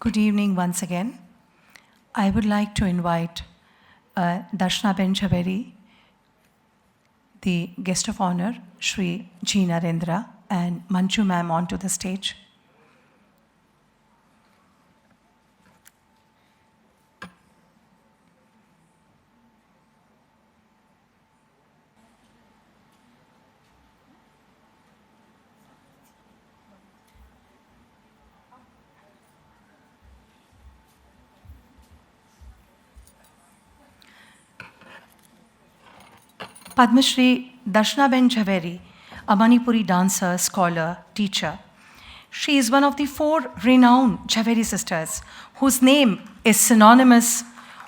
Good evening once again. I would like to invite Darshnaben Jhaveri, the guest of honor, Shri G. Narendra, and Manju ma'am onto the stage. Padma Shri Darshnaben Jhaveri, a Manipuri dancer, scholar, teacher. She is one of the 4 renowned Jhaveri sisters whose name is synonymous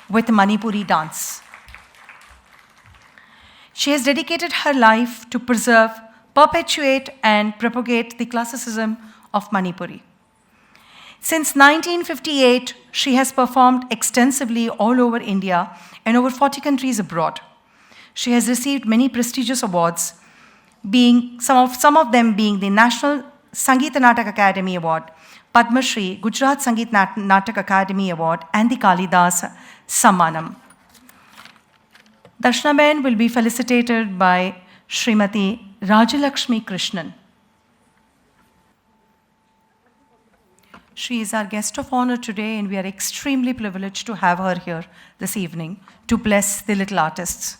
with Manipuri dance. She has dedicated her life to preserve, perpetuate, and propagate the classicism of Manipuri. Since 1958, she has performed extensively all over India and over 40 countries abroad. She has received many prestigious awards, being some of them being the National Sangeet Natak Academy Award, Padma Shri Gujarat Sangeet Natak Academy Award, and the Kalidas Sammanam. Darshnaben will be felicitated by Srimati Rajalakshmi Krishnan. She is our guest of honor today, and we are extremely privileged to have her here this evening to bless the little artists.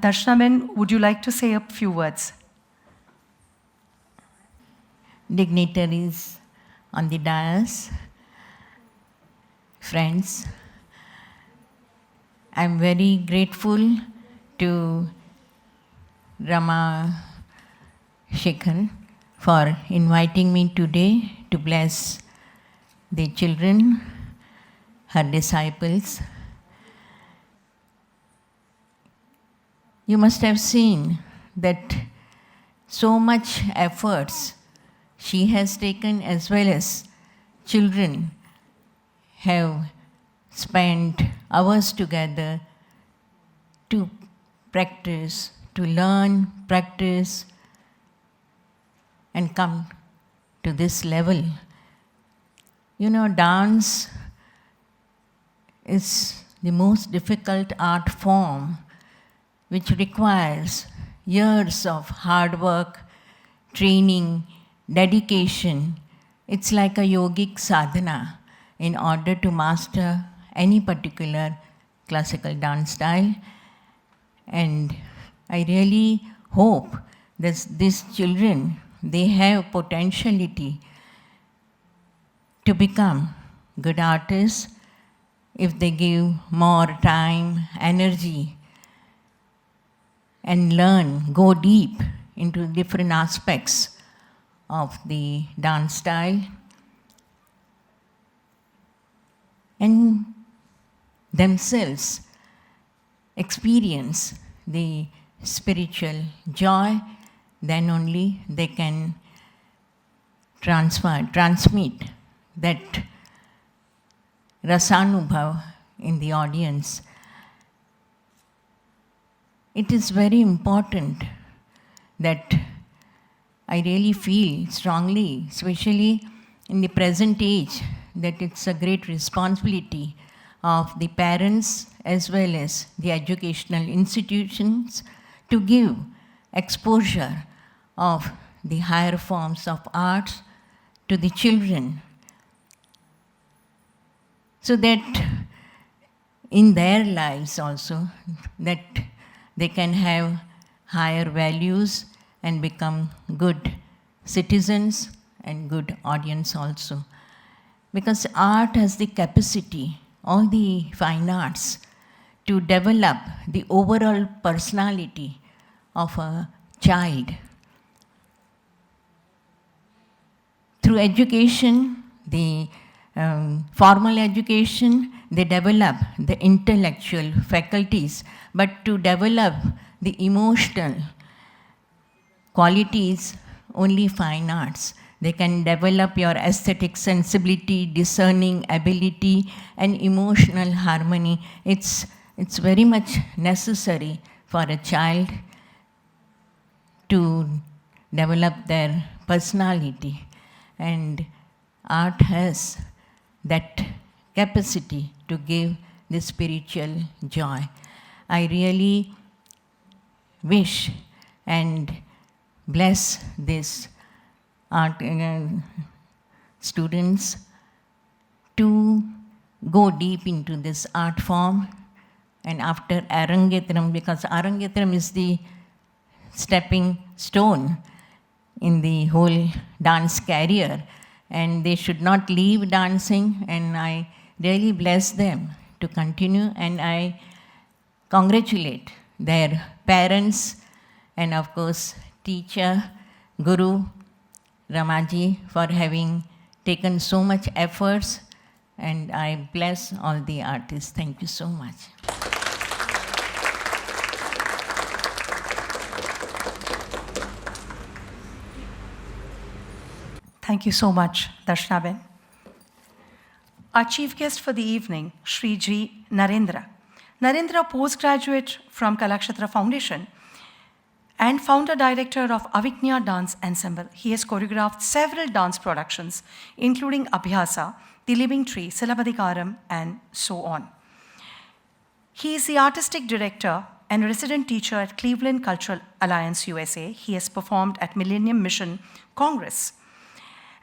Darshnaben, would you like to say a few words? Dignitaries on the dais, friends, I'm very grateful to Rama Shekhar for inviting me today to bless the children, her disciples. You must have seen that so much efforts she has taken, as well as children have spent hours together to practice, to learn, practice, and come to this level. You know, dance is the most difficult art form which requires years of hard work, training, dedication. It's like a yogic sadhana in order to master any particular classical dance style. And I really hope that these children, they have potentiality to become good artists if they give more time, energy, and learn, go deep into different aspects of the dance style, and themselves experience the spiritual joy. Then only they can transmit that rasanubhav in the audience. It is very important that I really feel strongly, especially in the present age, that it's a great responsibility of the parents as well as the educational institutions to give exposure of the higher forms of arts to the children, so that in their lives also, that they can have higher values and become good citizens and good audience also. Because art has the capacity, all the fine arts, to develop the overall personality of a child. Through education, the formal education, they develop the intellectual faculties, but to develop the emotional qualities, only fine arts They can develop your aesthetic sensibility, discerning ability, and emotional harmony. It's very much necessary for a child to develop their personality. And art has that capacity to give the spiritual joy. I really wish and bless these art students to go deep into this art form. And after Arangetram, because Arangetram is the stepping stone in the whole dance career, and they should not leave dancing, and I really bless them to continue, and I congratulate their parents and of course teacher, Guru Ramaji, for having taken so much efforts, and I bless all the artists. Thank you so much. Thank you so much, Darshnaben. Our chief guest for the evening, Shri G. Narendra. Narendra, postgraduate from Kalakshetra Foundation and founder-director of Aviknya Dance Ensemble. He has choreographed several dance productions, including Abhyasa, The Living Tree, Silabadikaram, and so on. He is the artistic director and resident teacher at Cleveland Cultural Alliance, USA. He has performed at Millennium Mission Congress.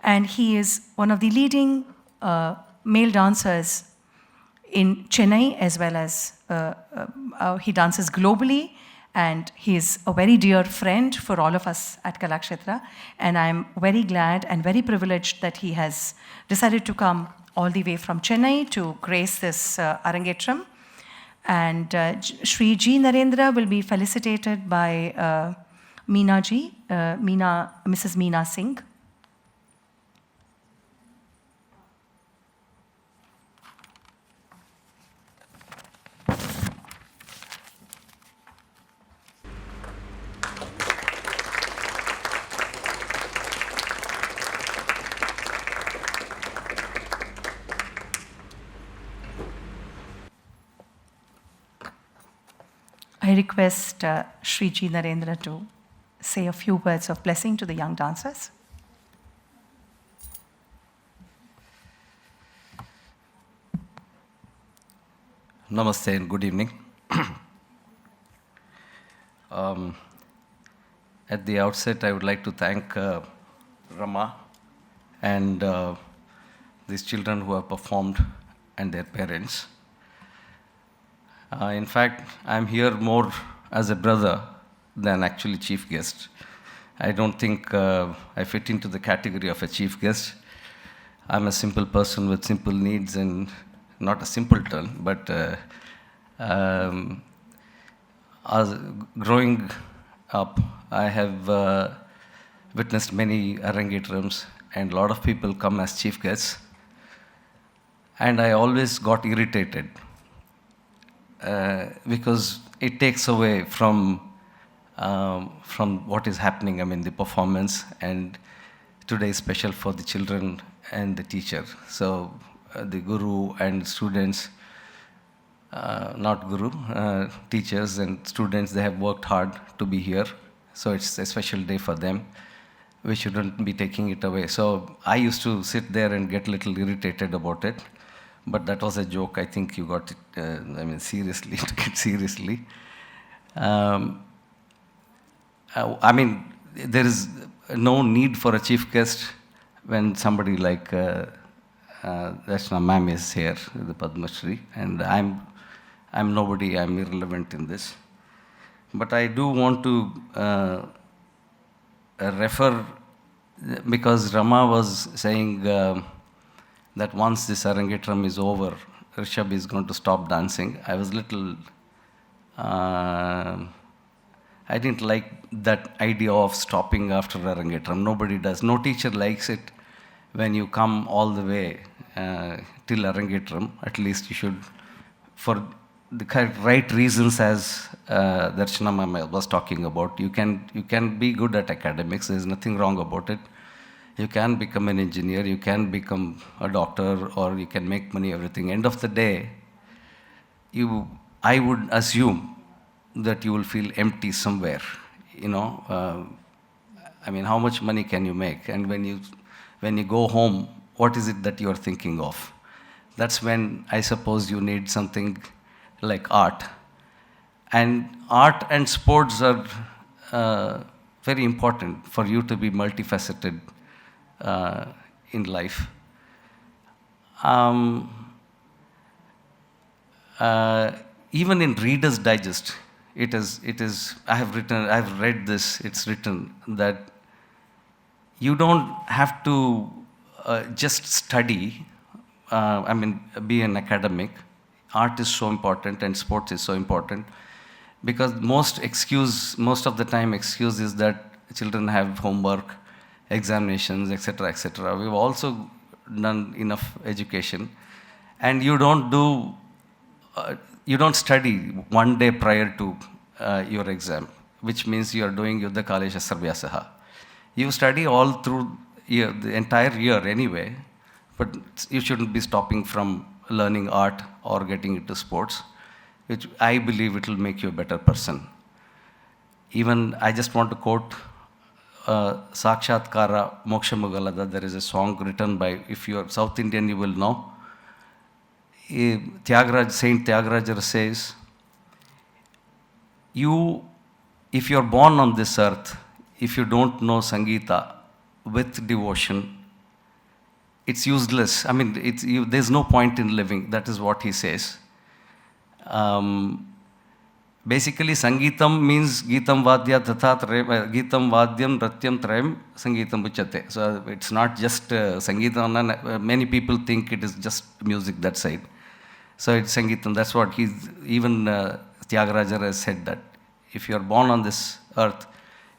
And he is one of the leading male dancers in Chennai, as well as he dances globally. And he is a very dear friend for all of us at Kalakshetra. And I'm very glad and very privileged that he has decided to come all the way from Chennai to grace this Arangetram. And Shri G. Narendra will be felicitated by Mrs. Meena Singh. I request Shri G. Narendra to say a few words of blessing to the young dancers. Namaste and good evening. At the outset, I would like to thank Rama and these children who have performed and their parents. In fact, I'm here more as a brother than actually chief guest. I don't think I fit into the category of a chief guest. I'm a simple person with simple needs and not a simpleton, but as growing up, I have witnessed many Arangetrams, and a lot of people come as chief guests. And I always got irritated because it takes away from what is happening, the performance, and today is special for the children and the teacher. So the guru and students, not guru, teachers and students, they have worked hard to be here. So it's a special day for them. We shouldn't be taking it away. So I used to sit there and get a little irritated about it. But that was a joke. I think you got it, seriously, took it seriously. There is no need for a chief guest when somebody like Rachna ma'am is here, the Padma Shri, and I'm nobody, I'm irrelevant in this. But I do want to refer, because Rama was saying that once this Arangetram is over, VRISHABH is going to stop dancing. I was little, I didn't like that idea of stopping after Arangetram. Nobody does. No teacher likes it when you come all the way till Arangetram. At least you should, for the right reasons, as Darshana ma'am was talking about. You can be good at academics. There's nothing wrong about it. You can become an engineer, you can become a doctor, or you can make money, everything. End of the day, I would assume that you will feel empty somewhere. I mean, how much money can you make? And when you go home, what is it that you are thinking of? That's when I suppose you need something like art. And art and sports are very important for you to be multifaceted in life. Even in Reader's Digest, I have read this, it's written that you don't have to just study, be an academic. Art is so important and sports is so important, because most of the time excuse is that children have homework, examinations, etc., etc. We've also done enough education, and you don't study one day prior to your exam, which means you are doing Yuddha Kale Shastra. You study all through the entire year anyway, but you shouldn't be stopping from learning art or getting into sports, which I believe it will make you a better person. Even I just want to quote Sakshatkara Moksha Mugalada. There is a song written by, if you are South Indian, you will know. Saint Tyagaraja says, if you are born on this earth, if you don't know Sangeeta with devotion, it's useless. I mean, there's no point in living. That is what he says. Basically, Sangeetam means Geetam Vadya Tathat Geetam Vadyam Ratyam Trayam Sangeetam Uchate. So it's not just Sangeetam. Many people think it is just music that side. So it's Sangeetam. That's what even Tyagaraja has said, that if you are born on this earth,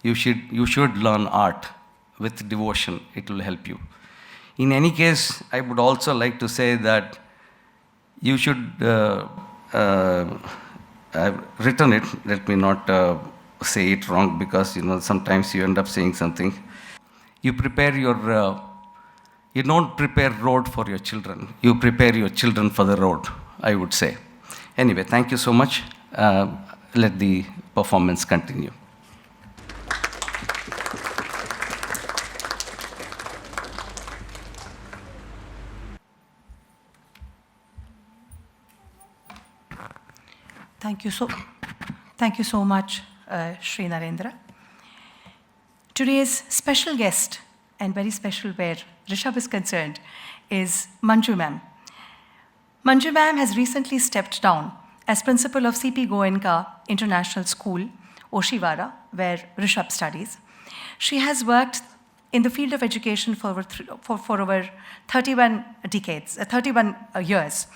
you should learn art with devotion. It will help you. In any case, I would also like to say that you should, I've written it, let me not say it wrong, because sometimes you end up saying something. You don't prepare road for your children, you prepare your children for the road, I would say. Anyway, thank you so much. Let the performance continue. Thank you so much, Sri Narendra. Today's special guest, and very special where Rishabh is concerned, is Manju ma'am. Manju ma'am has recently stepped down as principal of CP Goenka International School, Oshiwara, where Rishabh studies. She has worked in the field of education for over 31 years.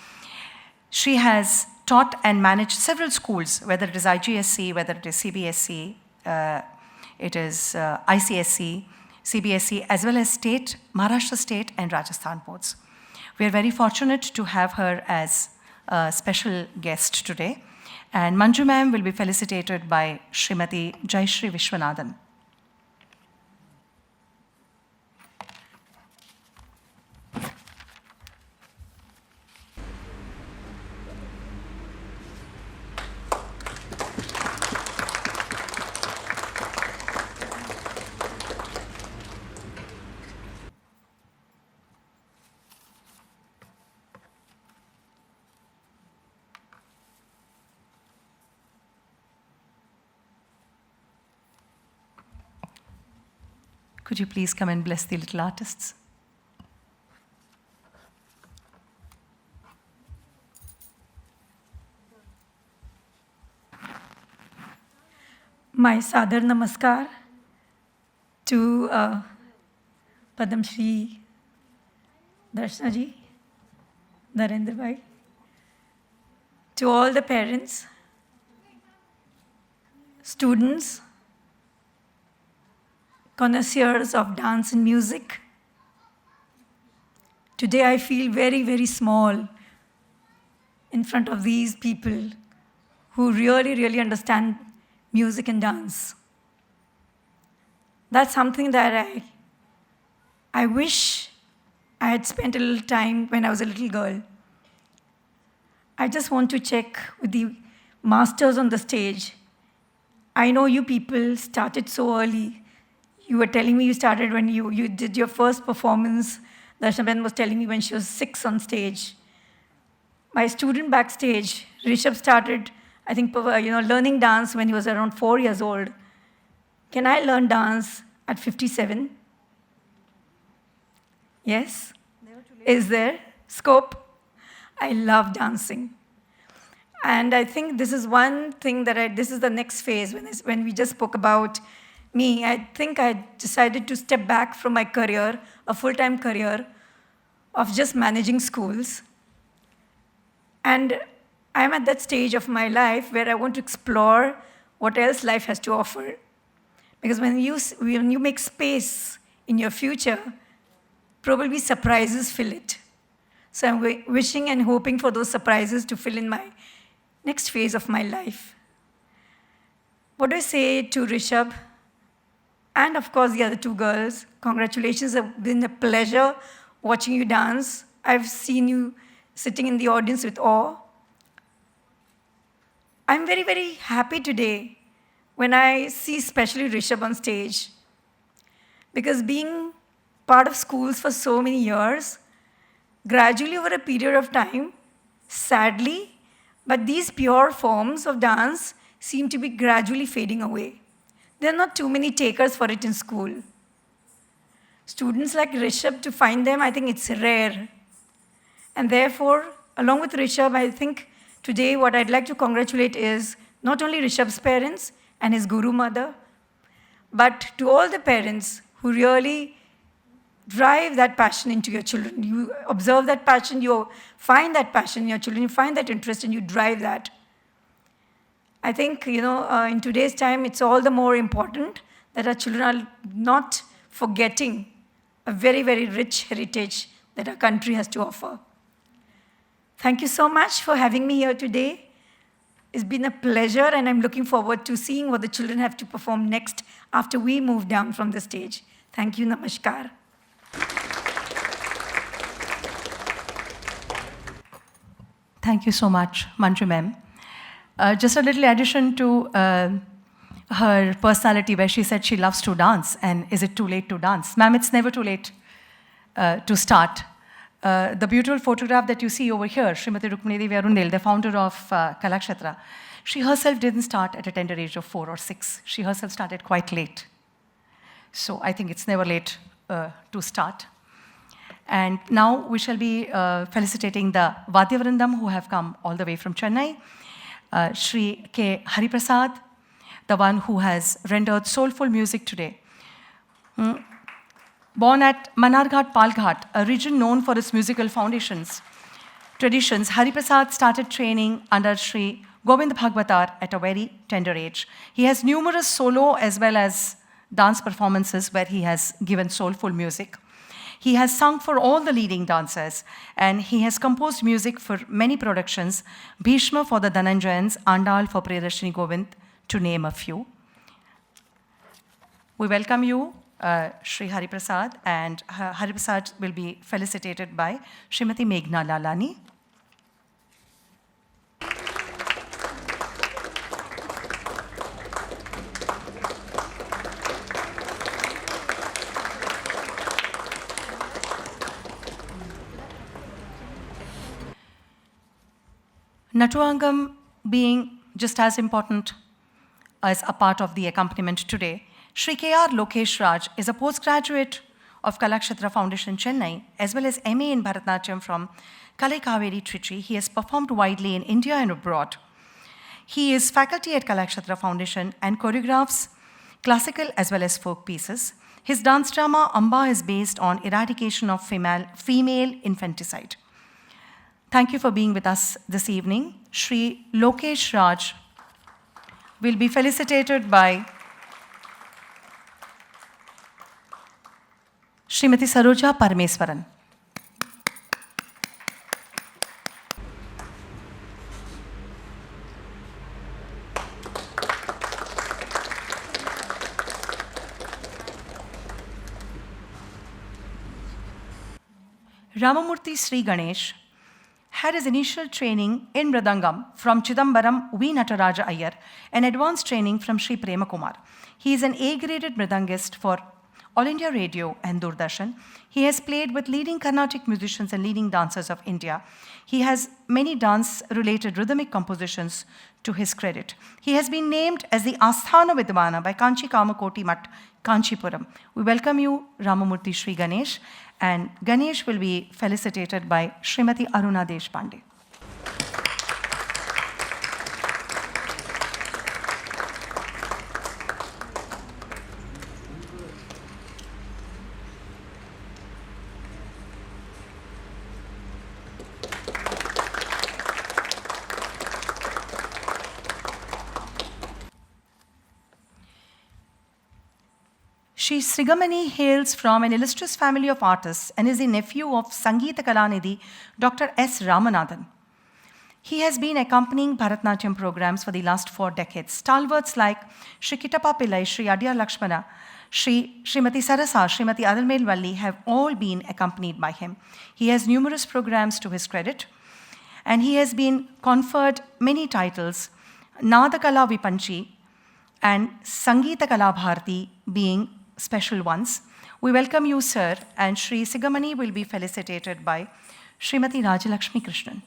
She has taught and managed several schools, whether it is IGSC, whether it is CBSC, it is ICSC, CBSC, as well as state, Maharashtra State and Rajasthan boards. We are very fortunate to have her as a special guest today. And Manju ma'am will be felicitated by Srimati Jayashree Vishwanathan. Could you please come and bless the little artists? My Sadar Namaskar to Padam Shri Darshana ji, Narendra bhai, to all the parents, students, connoisseurs of dance and music. Today I feel very, very small in front of these people who really, really understand music and dance. That's something that I I wish I had spent a little time when I was a little girl. I just want to check with the masters on the stage. I know you people started so early. You were telling me you started when you did your first performance. Darshan was telling me when she was 6 on stage. My student backstage, Rishabh, started, I think, learning dance when he was around 4 years old. Can I learn dance at 57? Yes? Is there scope? I love dancing. And I think this is one thing this is the next phase. When we just spoke about me, I think I decided to step back from my career, a full-time career of just managing schools. And I'm at that stage of my life where I want to explore what else life has to offer. Because when you make space in your future, probably surprises fill it. So I'm wishing and hoping for those surprises to fill in my next phase of my life. What do I say to Rishabh? And of course, the other 2 girls, congratulations. It's been a pleasure watching you dance. I've seen you sitting in the audience with awe. I'm very, very happy today when I see especially Rishabh on stage. Because being part of schools for so many years, gradually over a period of time, sadly, but these pure forms of dance seem to be gradually fading away. There are not too many takers for it in school. Students like Rishabh, to find them, I think it's rare. And therefore, along with Rishabh, I think today what I'd like to congratulate is not only Rishabh's parents and his guru mother, but to all the parents who really drive that passion into your children. You observe that passion, you find that passion in your children, you find that interest, and you drive that. I think, in today's time, it's all the more important that our children are not forgetting a very, very rich heritage that our country has to offer. Thank you so much for having me here today. It's been a pleasure, and I'm looking forward to seeing what the children have to perform next after we move down from the stage. Thank you. Namaskar. Thank you so much, Manju ma'am. Just a little addition to her personality, where she said she loves to dance, and is it too late to dance? Ma'am, it's never too late to start. The beautiful photograph that you see over here, Srimati Rukmini Devi Arundel, the founder of Kalanjali, she herself didn't start at a tender age of 4 or 6. She herself started quite late. So I think it's never late to start. And now we shall be felicitating the Vadyavrindam who have come all the way from Chennai. Shri K. Hariprasad, the one who has rendered soulful music today. Born at Manarghat Palghat, a region known for its musical traditions, Hariprasad started training under Shri Govind Bhagwatar at a very tender age. He has numerous solo as well as dance performances where he has given soulful music. He has sung for all the leading dancers, and he has composed music for many productions, Bhishma for the Dhananjayans, Andal for Priyadashini Govind, to name a few. We welcome you, Shri Hariprasad, and Hariprasad will be felicitated by Srimati Meghna Lalani. Natuangam being just as important as a part of the accompaniment today, Shri K.R. Lokesh Raj is a postgraduate of Kalakshetra Foundation, Chennai, as well as MA in Bharatanatyam from Kalai Kaveri, Trichy. He has performed widely in India and abroad. He is faculty at Kalakshetra Foundation and choreographs classical as well as folk pieces. His dance drama, Amba, is based on eradication of female infanticide. Thank you for being with us this evening. Shri Lokesh Raj will be felicitated by Srimati Saroja Parameswaran. Ramamurthy Sri Ganesh had his initial training in Mridangam from Chidambaram V. Nataraja Iyer and advanced training from Sri Prema Kumar. He is an A-graded Mridangist for All India Radio and Doordarshan. He has played with leading Carnatic musicians and leading dancers of India. He has many dance-related rhythmic compositions to his credit. He has been named as the Asthana Vidvana by Kanchi Kamakoti Mat, Kanchipuram. We welcome you, Ramamurthy Sri Ganesh, and Ganesh will be felicitated by Srimati Aruna Deshpande. Shri Srigamani hails from an illustrious family of artists and is the nephew of Sangeeta Kalanidhi, Dr. S. Ramanathan. He has been accompanying Bharatanatyam programs for the last 4 decades. Stalwarts like Shri Kittappa Pillai, Shri Adya Lakshmana, Srimati Sarasa, Srimati Adalmel Valli have all been accompanied by him. He has numerous programs to his credit, and he has been conferred many titles, Nadakala Vipanchi and Sangeeta Kala Bharati being special ones. We welcome you, sir, and Shri Sigamani will be felicitated by Srimati Rajalakshmi Krishnan.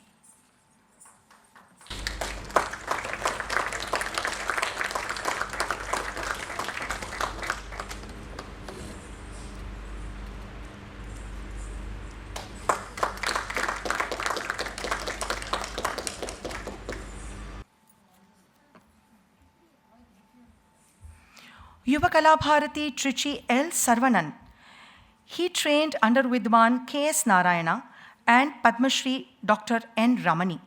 Yuva Kala Bharati Trichy L. Sarvanan. He trained under Vidwan K.S. Narayana and Padma Shri Dr. N. Ramani.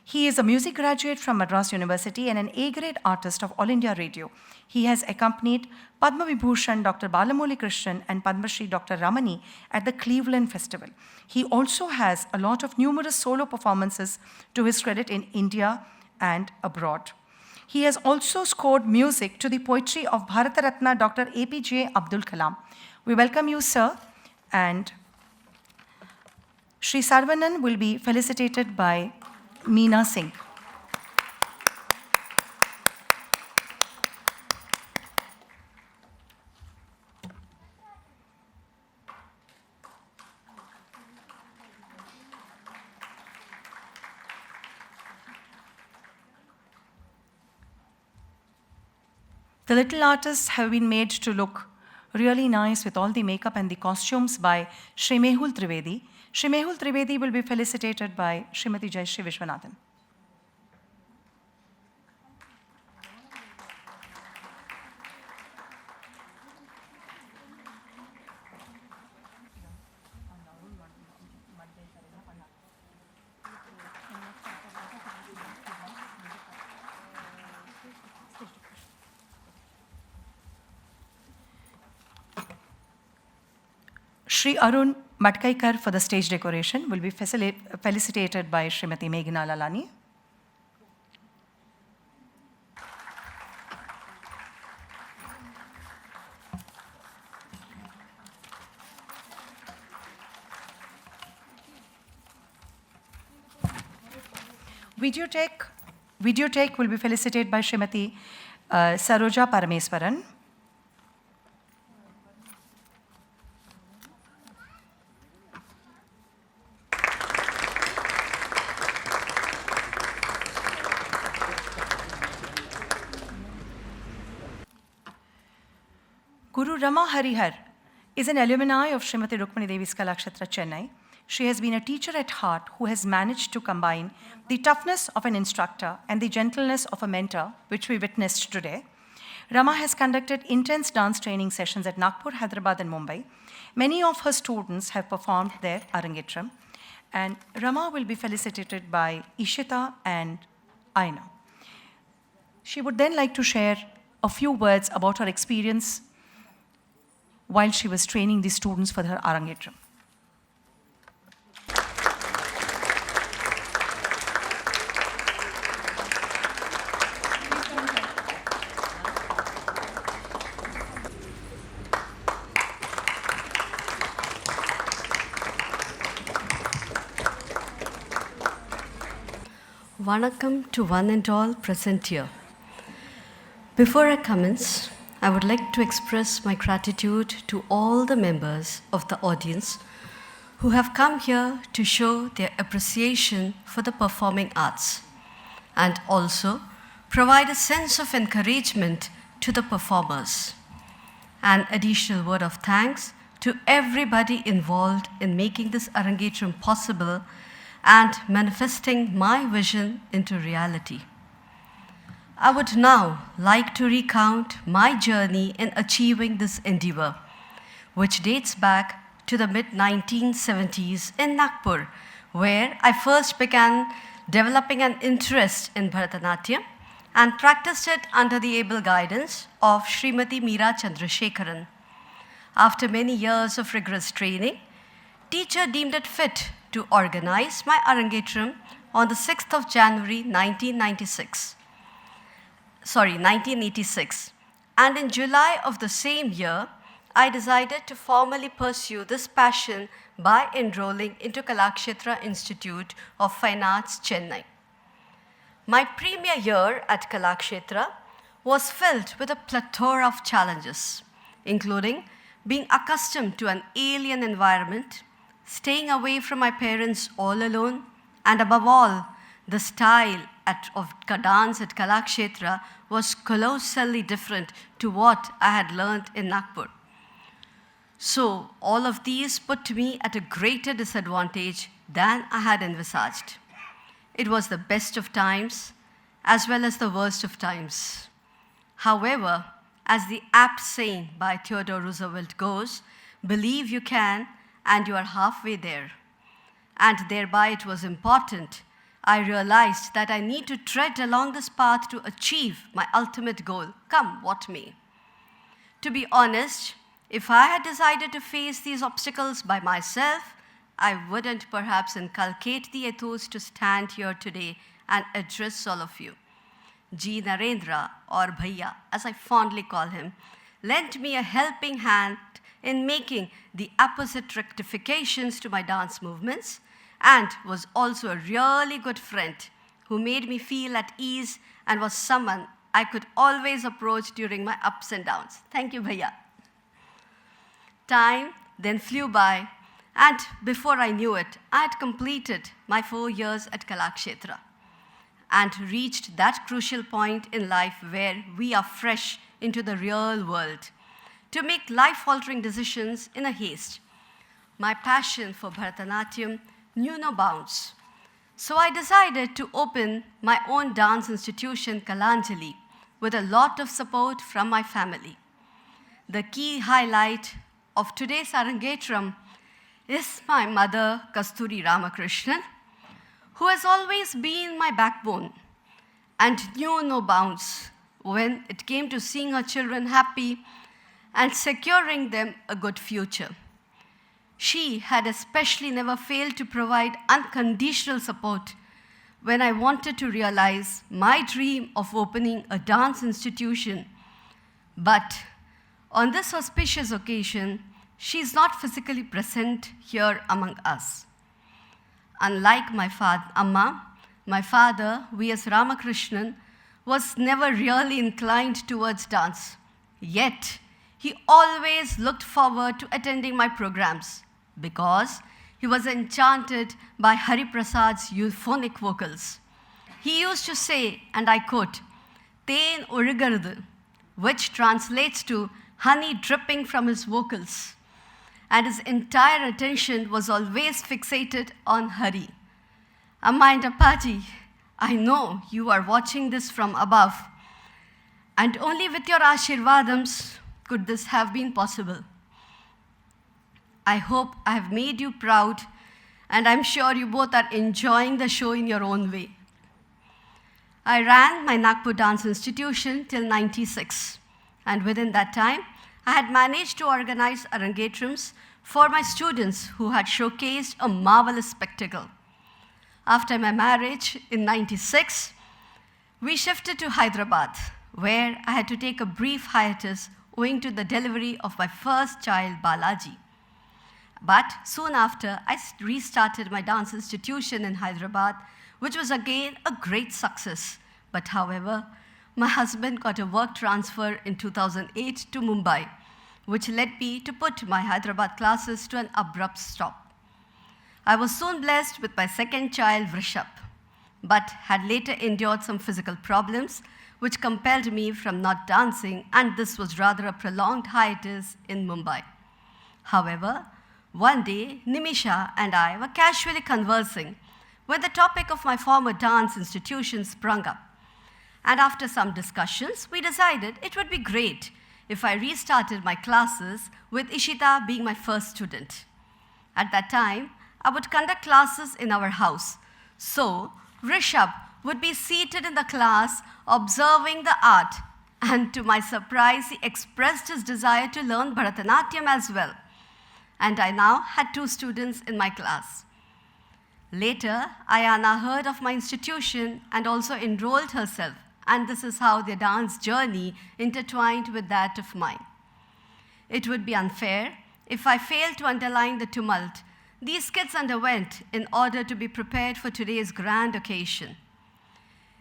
He is a music graduate from Madras University and an A-grade artist of All India Radio. He has accompanied Padma Vibhushan Dr. Balamoli Krishnan and Padma Shri Dr. Ramani at the Cleveland Festival. He also has a lot of numerous solo performances to his credit in India and abroad. He has also scored music to the poetry of Bharata Ratna Dr. APJ Abdul Kalam. We welcome you, sir, and Shri Sarvanan will be felicitated by Meena Singh. The little artists have been made to look really nice with all the makeup and the costumes by Shri Mehul Trivedi. Shri Mehul Trivedi will be felicitated by Srimati Jayashree Vishwanathan. Shri Arun Matkaikar for the stage decoration will be felicitated by Srimati Meghna Lalani. Videotech will be felicitated by Srimati Saroja Parameswaran. Guru Rama Harihar is an alumni of Srimati Rukmani Devi's Kalakshetra, Chennai. She has been a teacher at heart who has managed to combine the toughness of an instructor and the gentleness of a mentor, which we witnessed today. Rama has conducted intense dance training sessions at Nagpur, Hyderabad, and Mumbai. Many of her students have performed their ARANGETRAM, and Rama will be felicitated by ISSHITA and AIYANA. She would then like to share a few words about her experience while she was training the students for her ARANGETRAM. Vanakkam to one and all present here. Before I commence, I would like to express my gratitude to all the members of the audience who have come here to show their appreciation for the performing arts and also provide a sense of encouragement to the performers. An additional word of thanks to everybody involved in making this Arangetram possible and manifesting my vision into reality. I would now like to recount my journey in achieving this endeavor, which dates back to the mid-1970s in Nagpur, where I first began developing an interest in Bharatanatyam and practiced it under the able guidance of Srimati Meera Chandrasekharan. After many years of rigorous training, teacher deemed it fit to organize my Arangetram on the 6th of January 1986. And in July of the same year, I decided to formally pursue this passion by enrolling into Kalakshetra Institute of Fine Arts, Chennai. My premier year at Kalakshetra was filled with a plethora of challenges, including being accustomed to an alien environment, staying away from my parents all alone, and above all, the style of dance at Kalakshetra was colossally different to what I had learned in Nagpur. So all of these put me at a greater disadvantage than I had envisaged. It was the best of times as well as the worst of times. However, as the apt saying by Theodore Roosevelt goes, believe you can and you are halfway there. And thereby it was important. I realized that I need to tread along this path to achieve my ultimate goal, come what may. To be honest, if I had decided to face these obstacles by myself, I wouldn't perhaps inculcate the ethos to stand here today and address all of you. G. Narendra, or Bhaiya, as I fondly call him, lent me a helping hand in making the apposite rectifications to my dance movements and was also a really good friend who made me feel at ease and was someone I could always approach during my ups and downs. Thank you, Bhaiya. Time then flew by, and before I knew it, I had completed my 4 years at Kalakshetra and reached that crucial point in life where we are fresh into the real world to make life-altering decisions in a haste. My passion for Bharatanatyam knew no bounds. So I decided to open my own dance institution, Kalanjali, with a lot of support from my family. The key highlight of today's Arangetram is my mother, Kasturi Ramakrishnan, who has always been my backbone and knew no bounds when it came to seeing her children happy and securing them a good future. She had especially never failed to provide unconditional support when I wanted to realize my dream of opening a dance institution. But on this auspicious occasion, she is not physically present here among us. Unlike my father, V.S. Ramakrishnan, was never really inclined towards dance. Yet, he always looked forward to attending my programs because he was enchanted by Hari Prasad's euphonic vocals. He used to say, and I quote, "Teen urigardu," which translates to honey dripping from his vocals. And his entire attention was always fixated on Hari. Amma and Appaji, I know you are watching this from above, and only with your Ashirvadams could this have been possible. I hope I have made you proud, and I'm sure you both are enjoying the show in your own way. I ran my Nagpur Dance Institution till '96, and within that time, I had managed to organize Arangetrams for my students who had showcased a marvelous spectacle. After my marriage in '96, we shifted to Hyderabad, where I had to take a brief hiatus owing to the delivery of my first child, Balaji. But soon after, I restarted my dance institution in Hyderabad which was again a great success. But however, my husband got a work transfer in 2008 to Mumbai, which led me to put my Hyderabad classes to an abrupt stop. I was soon blessed with my second child, VRISHABH, but had later endured some physical problems which compelled me from not dancing, and this was rather a prolonged hiatus in Mumbai. However, one day, Nimisha and I were casually conversing when the topic of my former dance institution sprung up. And after some discussions, we decided it would be great if I restarted my classes with ISSHIETA being my first student. At that time, I would conduct classes in our house. So, VRISHABH would be seated in the class observing the art. And to my surprise, he expressed his desire to learn Bharatanatyam as well. And I now had 2 students in my class. Later, AIYANA heard of my institution and also enrolled herself. And this is how their dance journey intertwined with that of mine. It would be unfair if I failed to underline the tumult these kids underwent in order to be prepared for today's grand occasion.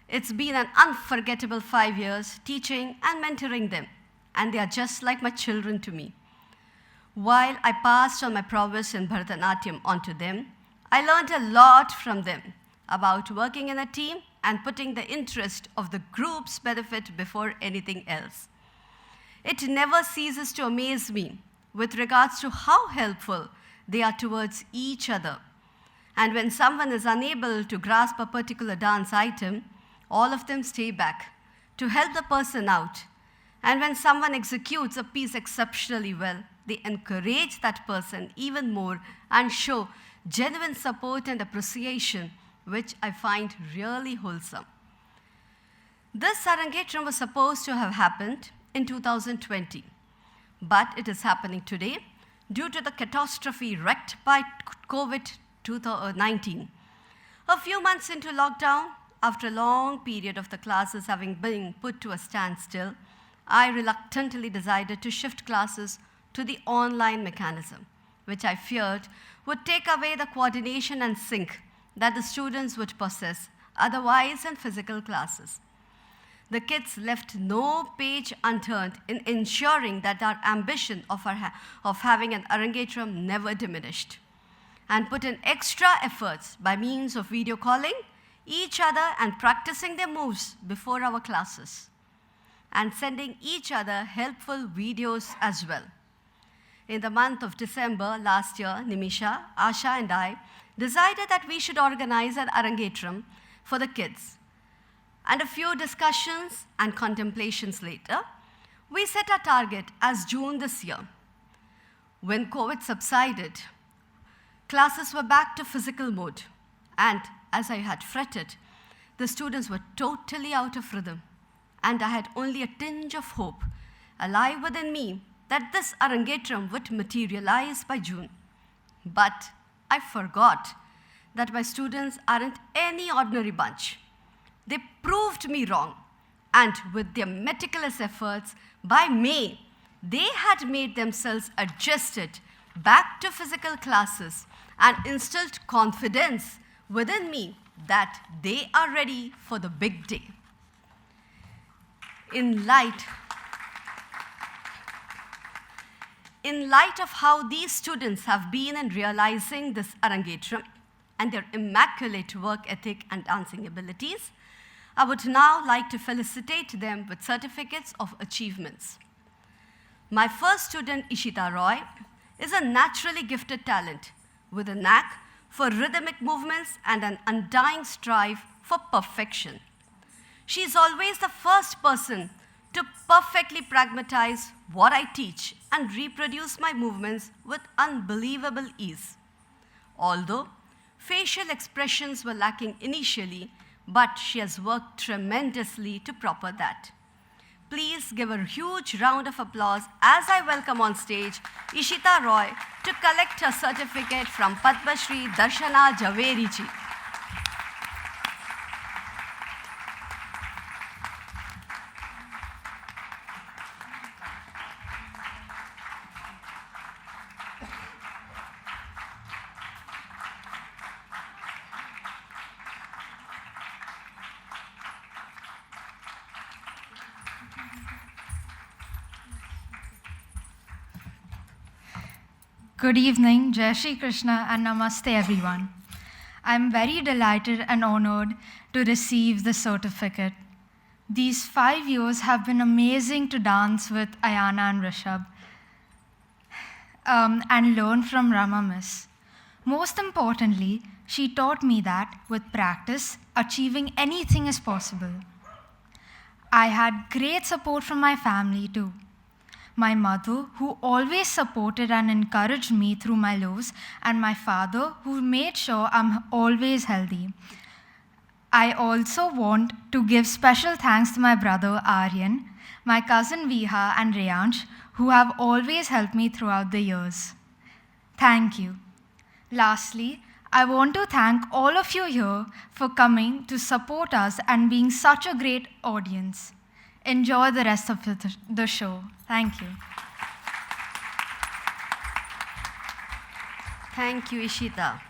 It's been an unforgettable 5 years teaching and mentoring them, and they are just like my children to me. While I passed on my prowess in Bharatanatyam onto them, I learned a lot from them about working in a team and putting the interest of the group's benefit before anything else. It never ceases to amaze me with regards to how helpful they are towards each other. And when someone is unable to grasp a particular dance item, all of them stay back to help the person out. And when someone executes a piece exceptionally well, they encourage that person even more and show genuine support and appreciation, which I find really wholesome. This ARANGETRAM was supposed to have happened in 2020, but it is happening today due to the catastrophe wreaked by COVID-19. A few months into lockdown, after a long period of the classes having been put to a standstill, I reluctantly decided to shift classes to the online mechanism, which I feared would take away the coordination and sync that the students would possess otherwise in physical classes. The kids left no page unturned in ensuring that our ambition of having an ARANGETRAM never diminished, and put in extra efforts by means of video calling each other and practicing their moves before our classes, and sending each other helpful videos as well. In the month of December last year, Nimisha, Asha, and I decided that we should organize an ARANGETRAM for the kids. And a few discussions and contemplations later, we set our target as June this year. When COVID subsided, classes were back to physical mode. And as I had fretted, the students were totally out of rhythm. And I had only a tinge of hope alive within me that this ARANGETRAM would materialize by June. But I forgot that my students aren't any ordinary bunch. They proved me wrong, and with their meticulous efforts, by May, they had made themselves adjusted back to physical classes and instilled confidence within me that they are ready for the big day. In light of how these students have been in realizing this ARANGETRAM and their immaculate work ethic and dancing abilities, I would now like to felicitate them with certificates of achievements. My first student, Ishita Roy, is a naturally gifted talent with a knack for rhythmic movements and an undying strive for perfection. She is always the first person to perfectly pragmatize what I teach and reproduce my movements with unbelievable ease. Although facial expressions were lacking initially, but she has worked tremendously to proper that. Please give a huge round of applause as I welcome on stage Ishita Roy to collect her certificate from Padma Shri Darshana Javeri ji. Good evening, Jai Shri Krishna, and Namaste everyone. I'm very delighted and honored to receive the certificate. These 5 years have been amazing to dance with Ayana and Rishabh and learn from Rama Miss. Most importantly, she taught me that with practice, achieving anything is possible. I had great support from my family too. My mother, who always supported and encouraged me through my lows, and my father, who made sure I'm always healthy. I also want to give special thanks to my brother Aryan, my cousin Viha and Reyansh, who have always helped me throughout the years. Thank you. Lastly, I want to thank all of you here for coming to support us and being such a great audience. Enjoy the rest of the show. Thank you. Thank you, Ishita.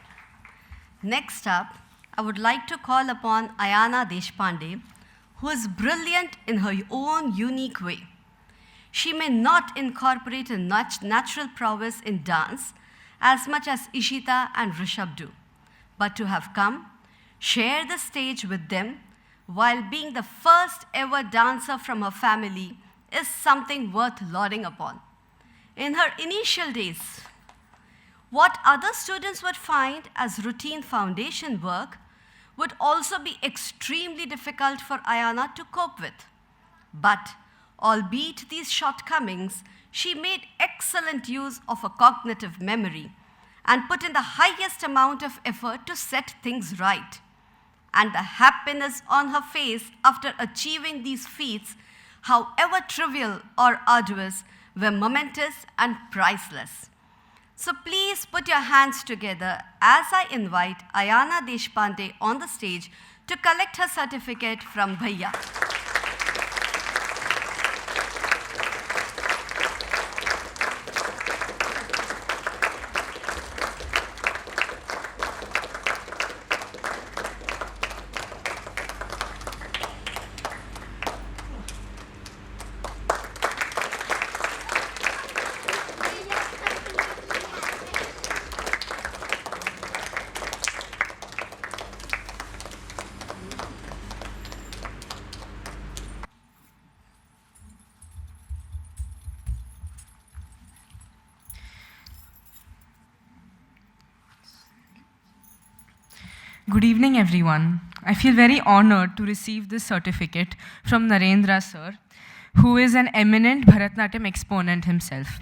Next up, I would like to call upon Ayana Deshpande, who is brilliant in her own unique way. She may not incorporate a natural prowess in dance as much as Ishita and Rishabh do, but to have come, share the stage with them while being the first ever dancer from her family is something worth lauding upon. In her initial days, what other students would find as routine foundation work would also be extremely difficult for Ayana to cope with. But, albeit these shortcomings, she made excellent use of her cognitive memory and put in the highest amount of effort to set things right. And the happiness on her face after achieving these feats, however trivial or arduous, were momentous and priceless. So please put your hands together as I invite Ayana Deshpande on the stage to collect her certificate from Bhaiya. Good evening, everyone. I feel very honored to receive this certificate from Narendra sir, who is an eminent Bharatanatyam exponent himself.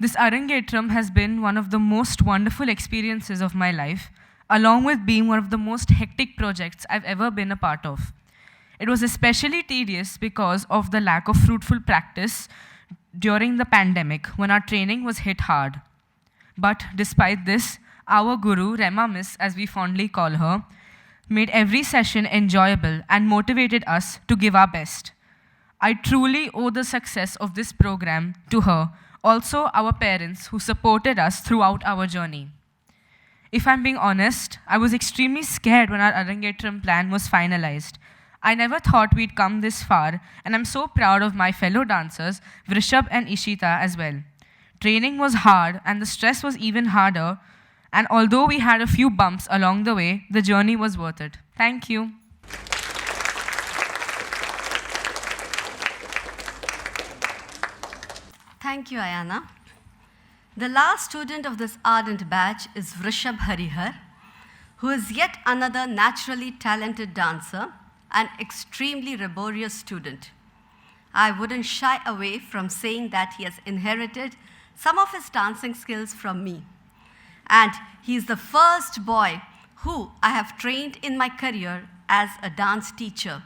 This Arangetram has been one of the most wonderful experiences of my life, along with being one of the most hectic projects I've ever been a part of. It was especially tedious because of the lack of fruitful practice during the pandemic when our training was hit hard. But despite this, our guru, Rema Miss, as we fondly call her, made every session enjoyable and motivated us to give our best. I truly owe the success of this program to her, also our parents who supported us throughout our journey. If I'm being honest, I was extremely scared when our Arangetram plan was finalized. I never thought we'd come this far, and I'm so proud of my fellow dancers, VRISHABH and ISSHIETA as well. Training was hard, and the stress was even harder, and although we had a few bumps along the way, the journey was worth it. Thank you. Thank you, Ayana. The last student of this ardent batch is VRISHABH Harihar, who is yet another naturally talented dancer and extremely laborious student. I wouldn't shy away from saying that he has inherited some of his dancing skills from me. And he is the first boy who I have trained in my career as a dance teacher,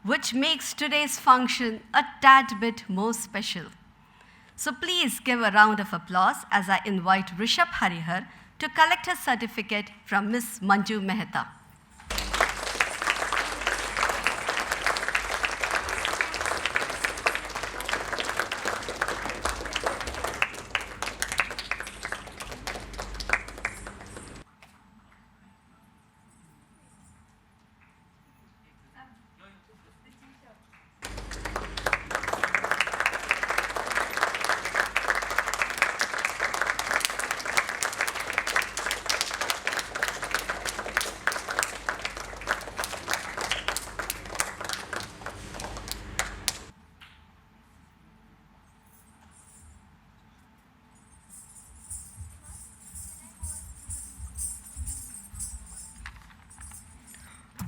which makes today's function a tad bit more special. So please give a round of applause as I invite VRISHABH Harihar to collect his certificate from Miss Manju Mehta.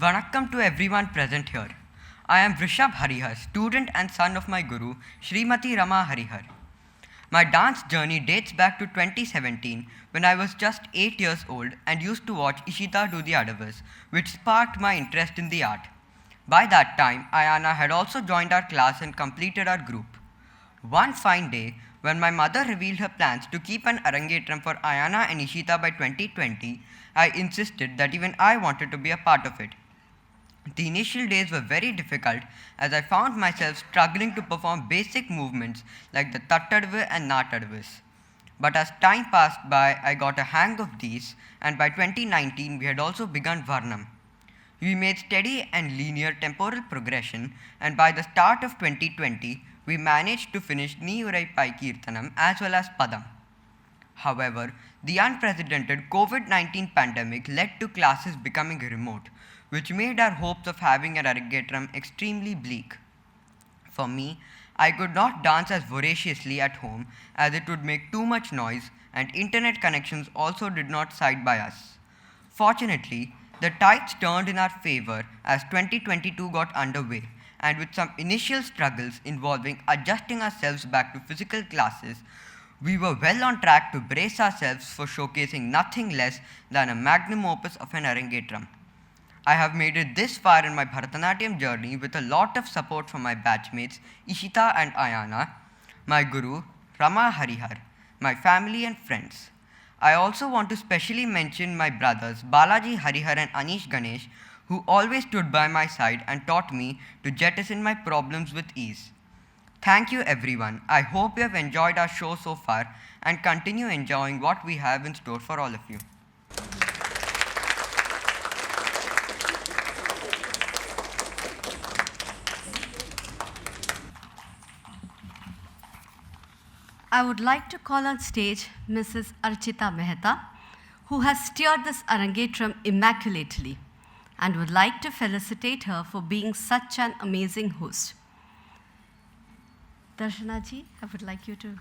Vanakkam to everyone present here. I am VRISHABH Harihar, student and son of my guru, Srimati Rama Harihar. My dance journey dates back to 2017 when I was just 8 years old and used to watch ISSHIETA do the adavas, which sparked my interest in the art. By that time, AIYANA had also joined our class and completed our group. One fine day, when my mother revealed her plans to keep an ARANGETRAM for AIYANA and ISSHIETA by 2020, I insisted that even I wanted to be a part of it. The initial days were very difficult as I found myself struggling to perform basic movements like the Tattadvu and Nattadvus. But as time passed by, I got a hang of these, and by 2019 we had also begun Varnam. We made steady and linear temporal progression, and by the start of 2020, we managed to finish Neevurai Pai Kirtanam as well as Padam. However, the unprecedented COVID-19 pandemic led to classes becoming remote, which made our hopes of having an ARANGETRAM extremely bleak. For me, I could not dance as voraciously at home as it would make too much noise, and internet connections also did not side by us. Fortunately, the tides turned in our favor as 2022 got underway, and with some initial struggles involving adjusting ourselves back to physical classes, we were well on track to brace ourselves for showcasing nothing less than a magnum opus of an ARANGETRAM. I have made it this far in my Bharatanatyam journey with a lot of support from my batchmates, ISSHIETA and AIYANA, my guru, Rama Harihar, my family and friends. I also want to specially mention my brothers, Balaji Harihar and Anish Ganesh, who always stood by my side and taught me to jettison my problems with ease. Thank you everyone. I hope you have enjoyed our show so far and continue enjoying what we have in store for all of you. I would like to call on stage Mrs. Archita Mehta, who has steered this ARANGETRAM immaculately, and would like to felicitate her for being such an amazing host. Darshana ji, I would like you to.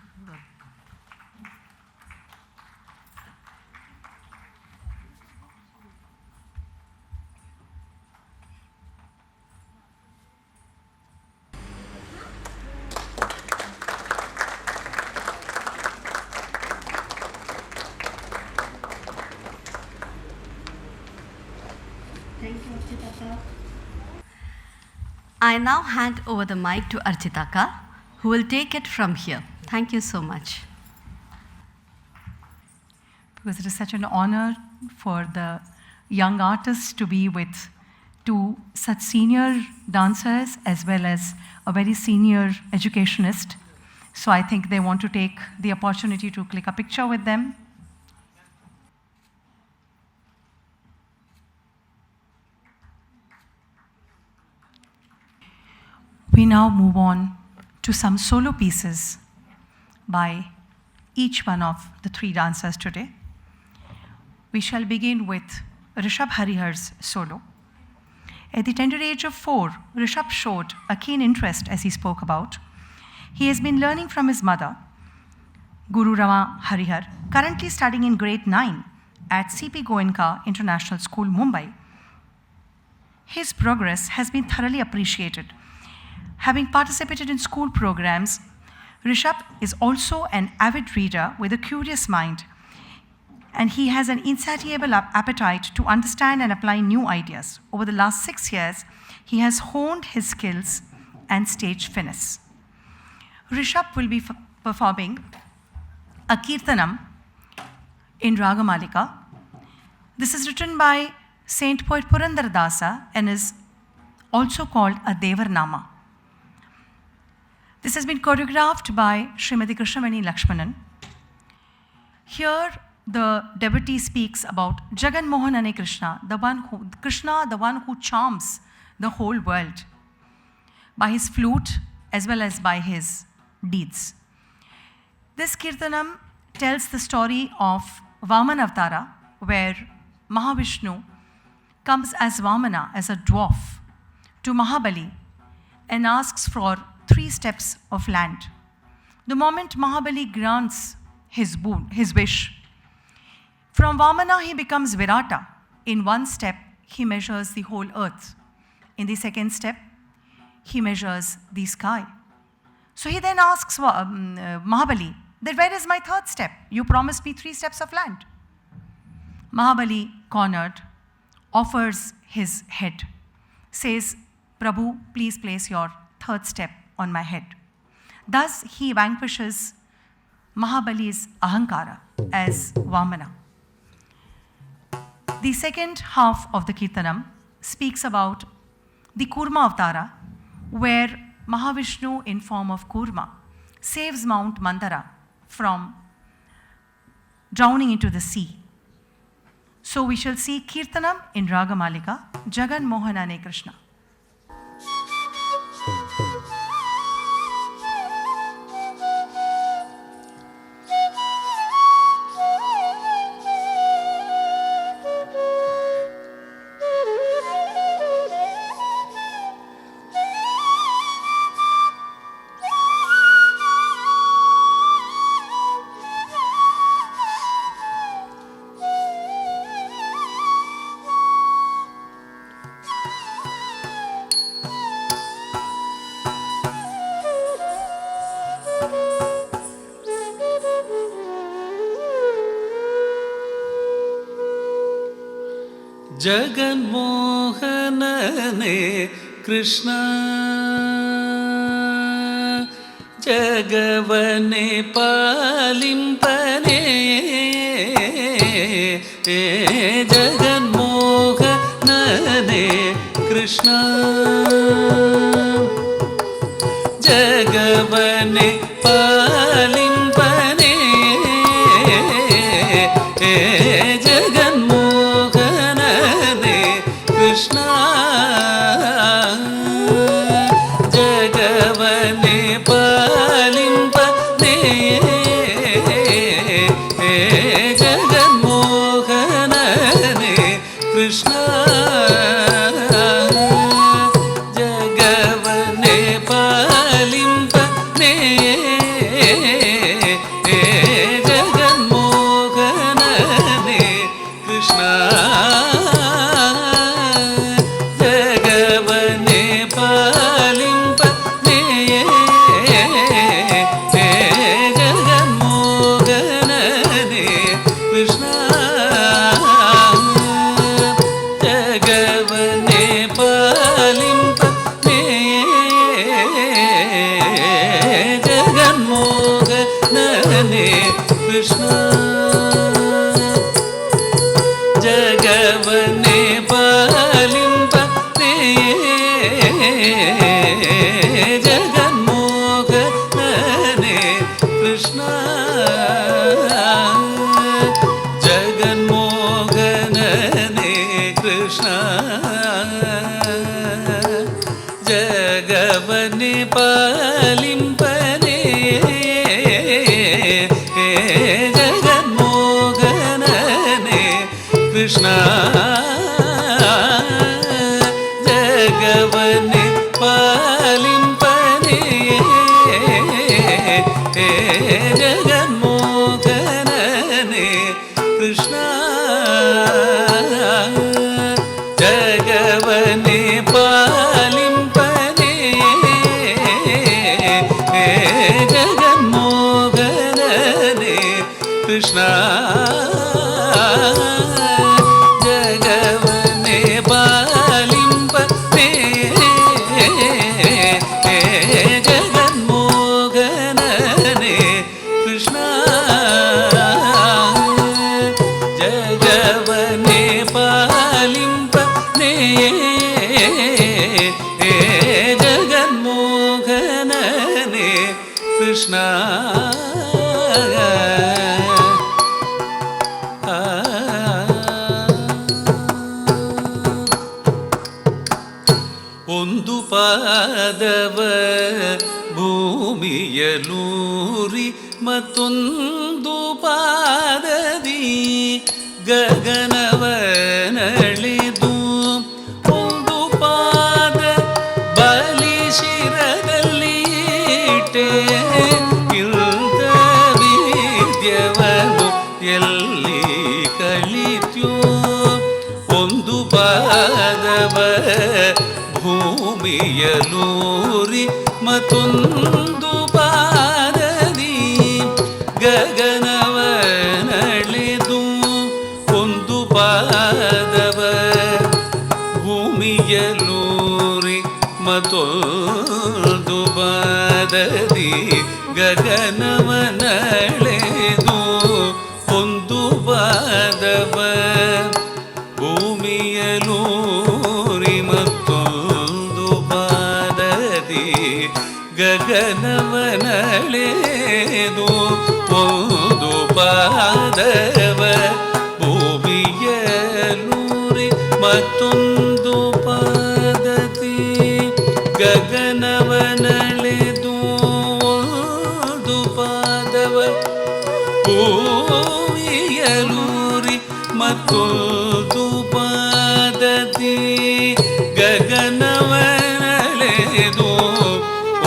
I now hand over the mic to Architaka, who will take it from here. Thank you so much. Because it is such an honor for the young artists to be with two such senior dancers as well as a very senior educationist. So I think they want to take the opportunity to click a picture with them. We now move on to some solo pieces by each one of the three dancers today. We shall begin with VRISHABH Harihar's solo. At the tender age of 4, VRISHABH showed a keen interest, as he spoke about. He has been learning from his mother, Guru Rama Harihar, currently studying in grade 9 at C.P. Goenka International School, Mumbai. His progress has been thoroughly appreciated. Having participated in school programs, VRISHABH is also an avid reader with a curious mind, and he has an insatiable appetite to understand and apply new ideas. Over the last 6 years, he has honed his skills and stage finesse. VRISHABH will be performing a Kirtanam in Ragamalika. This is written by Saint Poet Purandara Dasa and is also called a Devarnama. This has been choreographed by Srimati Krishnamani Lakshmanan. Here, the devotee speaks about Jagan Mohanane Krishna, the one who charms the whole world by his flute as well as by his deeds. This Kirtanam tells the story of Vaman Avatara, where Mahavishnu comes as Vamana, as a dwarf, to Mahabali and asks for 3 steps of land. The moment Mahabali grants his boon, his wish, from Vamana he becomes Virata. In 1 step, he measures the whole earth. In the second step, he measures the sky. So he then asks Mahabali, that where is my third step? You promised me 3 steps of land. Mahabali, cornered, offers his head, says, Prabhu, please place your third step on my head. Thus, he vanquishes Mahabali's ahankara as Vamana. The second half of the Kirtanam speaks about the Kurma Avtara, where Mahavishnu in form of Kurma saves Mount Mandara from drowning into the sea. So we shall see Kirtanam in Ragamalika, Jagan Mohanane Krishna. जगन्मोहनने Krishna जगवने पालिंपने जगन्मोहनने Krishna जगवने पालिंपने जगन्मोहनने Krishna जगवने पालिंपने जगन्मोहनने Krishna जगवने पालिंपने जगन्मोहनने Krishna जगवने पालिंपने जगन्मोहनने Krishna जगवने पालिंपने जगन्मोहनने Krishna जगवने पालिंपने जगन्मोहनने Krishna जगन्मोहनने Krishna जगवने पालिंपने जगन्मोहनने Krishna जगवने पालिंपने जगन्मोहनने Krishna जगवने पालिंपने जगन्मोहनने Krishna जगवने पालिंपने जगन्मोहनने Krishna जगवने पालिंपने जगन्मोहनने Krishna ಒಂದು ಪಾದವ ಭೂಮಿಯಲೂರಿ ಮತ್ತೊಂದು ಪಾದದಿ ಗಗನವನಳಿದು ಒಂದು ಪಾದ ಬಲಿ ಶಿರದಲ್ಲಿ ಇಟ್ಟೆ ಇಂಥ ವಿದ್ಯವನು ಎಲ್ಲಿ ಕಲಿತ್ಯೋ ಒಂದು ಪಾದ ಭೂಮಿಯಲೂರಿ ಮತ್ತೊಂದು ಪಾದದಿ ಗಗನವನಳೆದು ಒಂದು ಪಾದವ ಭೂಮಿಯಲೂರಿ ಮತ್ತೊಂದು ಪಾದದಿ ಗಗನವನಳೆದು ಒಂದು ಪಾದವ ಭೂಮಿಯಲೂರಿ ಮತ್ತೊಂದು ಪಾದದಿ ಗಗನವನಳೆದು ಒಂದು ಪಾದವ ಭೂಮಿಯಲೂರಿ ಮತ್ತೊಂದು ಪಾದದಿ ಗಗನವನಳೆದು ಒಂದು ಪಾದವ ಭೂಮಿಯಲೂರಿ ಮತ್ತೊಂದು ಪಾದದಿ ಗಗನವನಳೆದು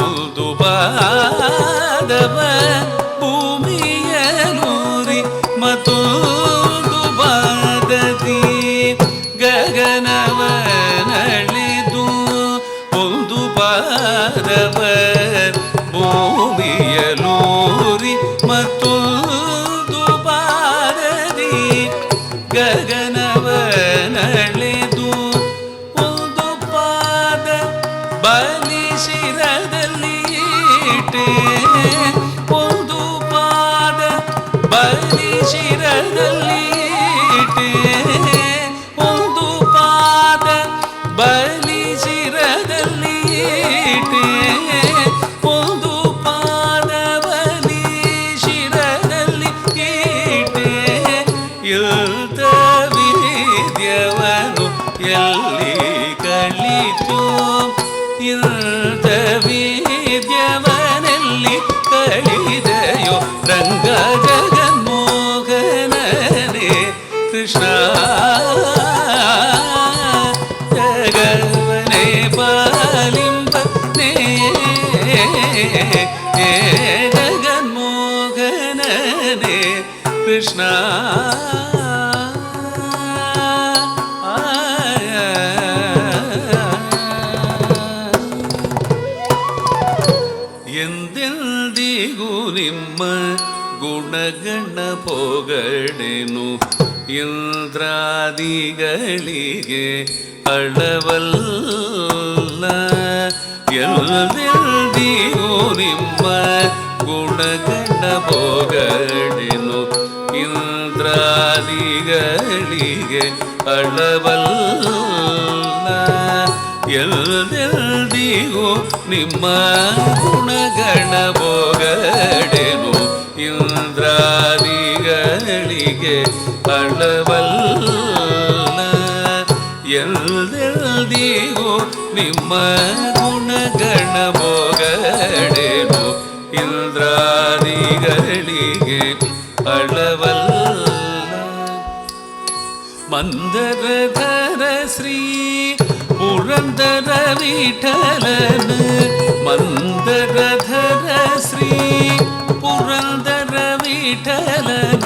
ಒಂದು ಪಾದವ ಭೂಮಿಯಲೂರಿ ಮತ್ತೊಂದು ಪಾದದಿ ಗಗನವನಳೆದು ಒಂದು ಪಾದವ ಭೂಮಿಯಲೂರಿ ಮತ್ತೊಂದು ಪಾದದಿ ಗಗನವನಳೆದು ಒಂದು ಪಾದ ಬಲಿ ಶಿರದಲ್ಲಿ ಇಟ್ಟೆ ಒಂದು ಪಾದ ಬಲಿ ಶಿರದಲ್ಲಿ ಇಟ್ಟೆ ಒಂದು ಪಾದ ಬಲಿ ಶಿರದಲ್ಲಿ ಇಟ್ಟೆ ಒಂದು ಪಾದ ಬಲಿ ಶಿರದಲ್ಲಿ ಇಟ್ಟೆ ಯುತ ವಿದ್ಯವನು ಎಲ್ಲಿ ಕಲಿತು ಯುತ ವಿದ್ಯವನಲ್ಲಿ ಕಲಿದೆಯೋ ರಂಗ ಜಗನ್ಮೋಹನನೇ ಕೃಷ್ಣ ಜಗವನೇ ಪಾಲಿಂಬನೇ ಜಗನ್ಮೋಹನನೇ ಕೃಷ್ಣ ಎಂದೆಂದಿಗೂ ನಿಮ್ಮ ಗುಣಗಣ ಪೊಗಡೆನು ಇಂದ್ರಾದಿಗಳಿಗೆ ಅಳವಲ್ಲ ಎಂದೆಂದಿಗೂ ನಿಮ್ಮ ಗುಣಗಣ ಪೊಗಡೆನು ಇಂದ್ರಾದಿಗಳಿಗೆ ಅಳವಲ್ಲ ಎಲ್ಲೆಲ್ದಿಗೂ ನಿಮ್ಮ ಗುಣಗಣ ಪೊಗಡೆನು ಇಂದ್ರಾದಿಗಳಿಗೆ ಅಳವಲ್ಲ ಎಲ್ಲೆಲ್ದಿಗೂ ನಿಮ್ಮ ಗುಣಗಣ ಪೊಗಡೆನು ಇಂದ್ರಾದಿಗಳಿಗೆ ಅಳವಲ್ಲ ಮಂದರಧರ ಶ್ರೀ ಪುರಂದರ ವಿಠಲನ ಮಂದರಧರ ಶ್ರೀ ಪುರಂದರ ವಿಠಲನ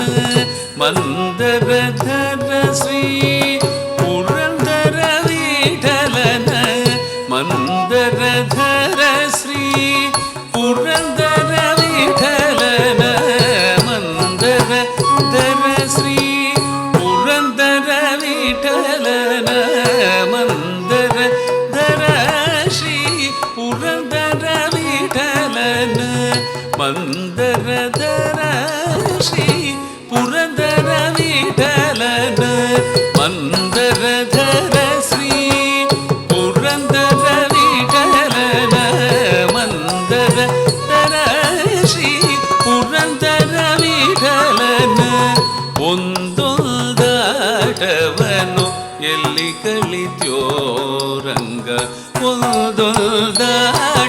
ಮಂದರಧರ ಶ್ರೀ ಪುರಂದರ ವಿಠಲನ ಮಂದರಧರ ಶ್ರೀ ಪುರಂದರ ವಿಠಲನ ಮಂದರಧರ ಶ್ರೀ ಪುರಂದರ ವಿಠಲನ ಮಂದರಧರ ಶ್ರೀ ಪುರಂದರ ವಿಠಲನ ಮಂದರಧರ ಶ್ರೀ ಪುರಂದರ ವಿಠಲನ ಮಂದರಧರ ಶ್ರೀ ಪುರಂದರ ವಿಠಲನ ಮಂದರಧರ ಶ್ರೀ ಪುರಂದರ ವಿಠಲನ ಒಂದೊಂದಾಟವನು ಎಲ್ಲಿ ಕಲಿತ್ಯೋ ರಂಗ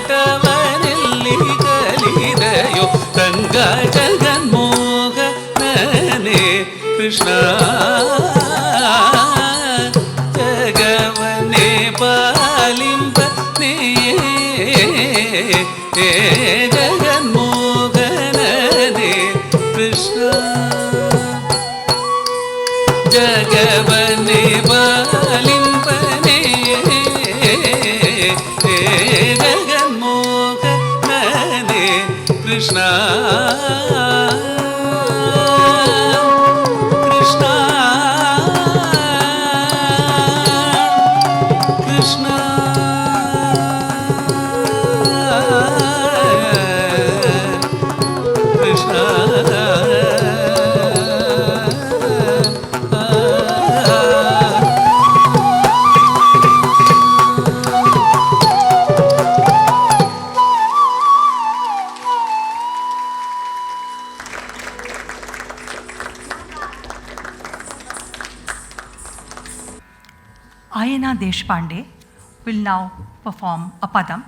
ಒಂದೊಂದಾಟವನೆಲ್ಲಿ ಕಲಿದೆಯೋ ರಂಗ ಜಗನ್ಮೋಹನನೇ Krishna ಜಗವನೇ ಪಾಲಿಂಬನೇ ಜಗನ್ಮೋಹನನೇ Krishna ಜಗವನೇ ಪಾಲಿಂಬನೇ जगन्मोहनने Krishna Krishna Krishna Ayana Deshpande will now perform a padam.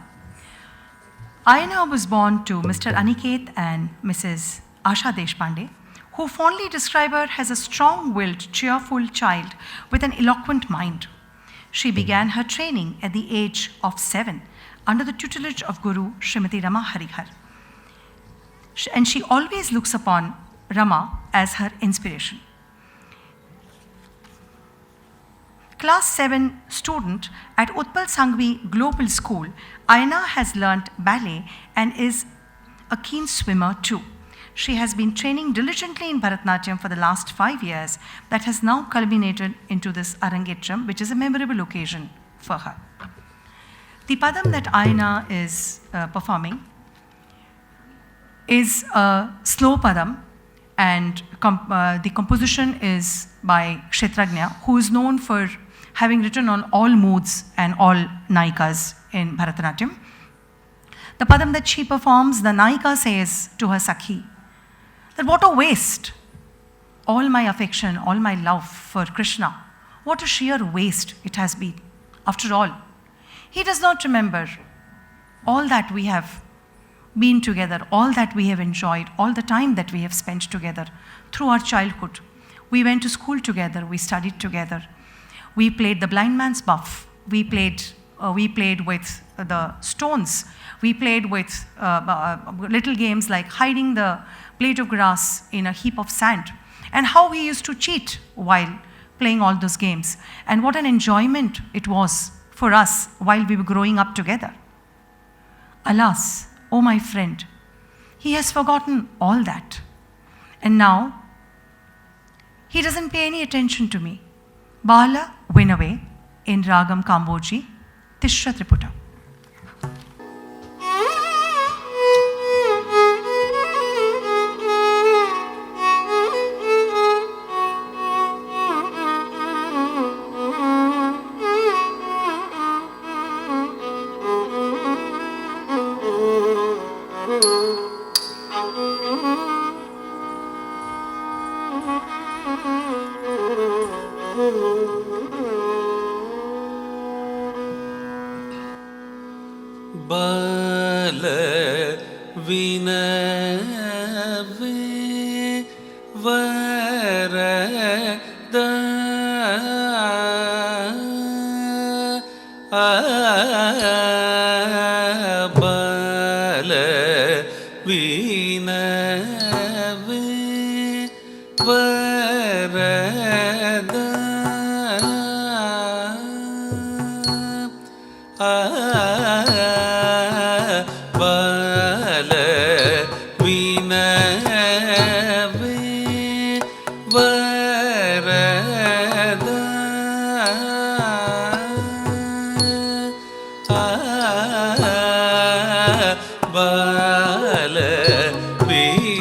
Ayana was born to Mr. Aniket and Mrs. Asha Deshpande, who fondly describe her as a strong-willed, cheerful child with an eloquent mind. She began her training at the age of 7 under the tutelage of Guru Srimati Rama Harihar. And she always looks upon Rama as her inspiration. Class 7 student at Utpal Sangvi Global School, Ayana has learnt ballet and is a keen swimmer too. She has been training diligently in Bharatanatyam for the last 5 years that has now culminated into this ARANGETRAM, which is a memorable occasion for her. The padam that Ayana is performing is a slow padam, and the composition is by Kshetrajna, who is known for having written on all moods and all naikas in Bharatanatyam. The padam that she performs, the naika says to her Sakhi that what a waste, all my affection, all my love for Krishna, what a sheer waste it has been. After all, he does not remember all that we have been together, all that we have enjoyed, all the time that we have spent together through our childhood. We went to school together, we studied together. We played the blind man's buff. We played with the stones. We played with little games like hiding the blade of grass in a heap of sand, and how we used to cheat while playing all those games, and what an enjoyment it was for us while we were growing up together. Alas, oh my friend, he has forgotten all that. And now, he doesn't pay any attention to me. Bala went away in Ragam Kamboji, Tishra Triputa. बाल विनवे वरद बाल विनवे वरद बाल विनवे वरद बाल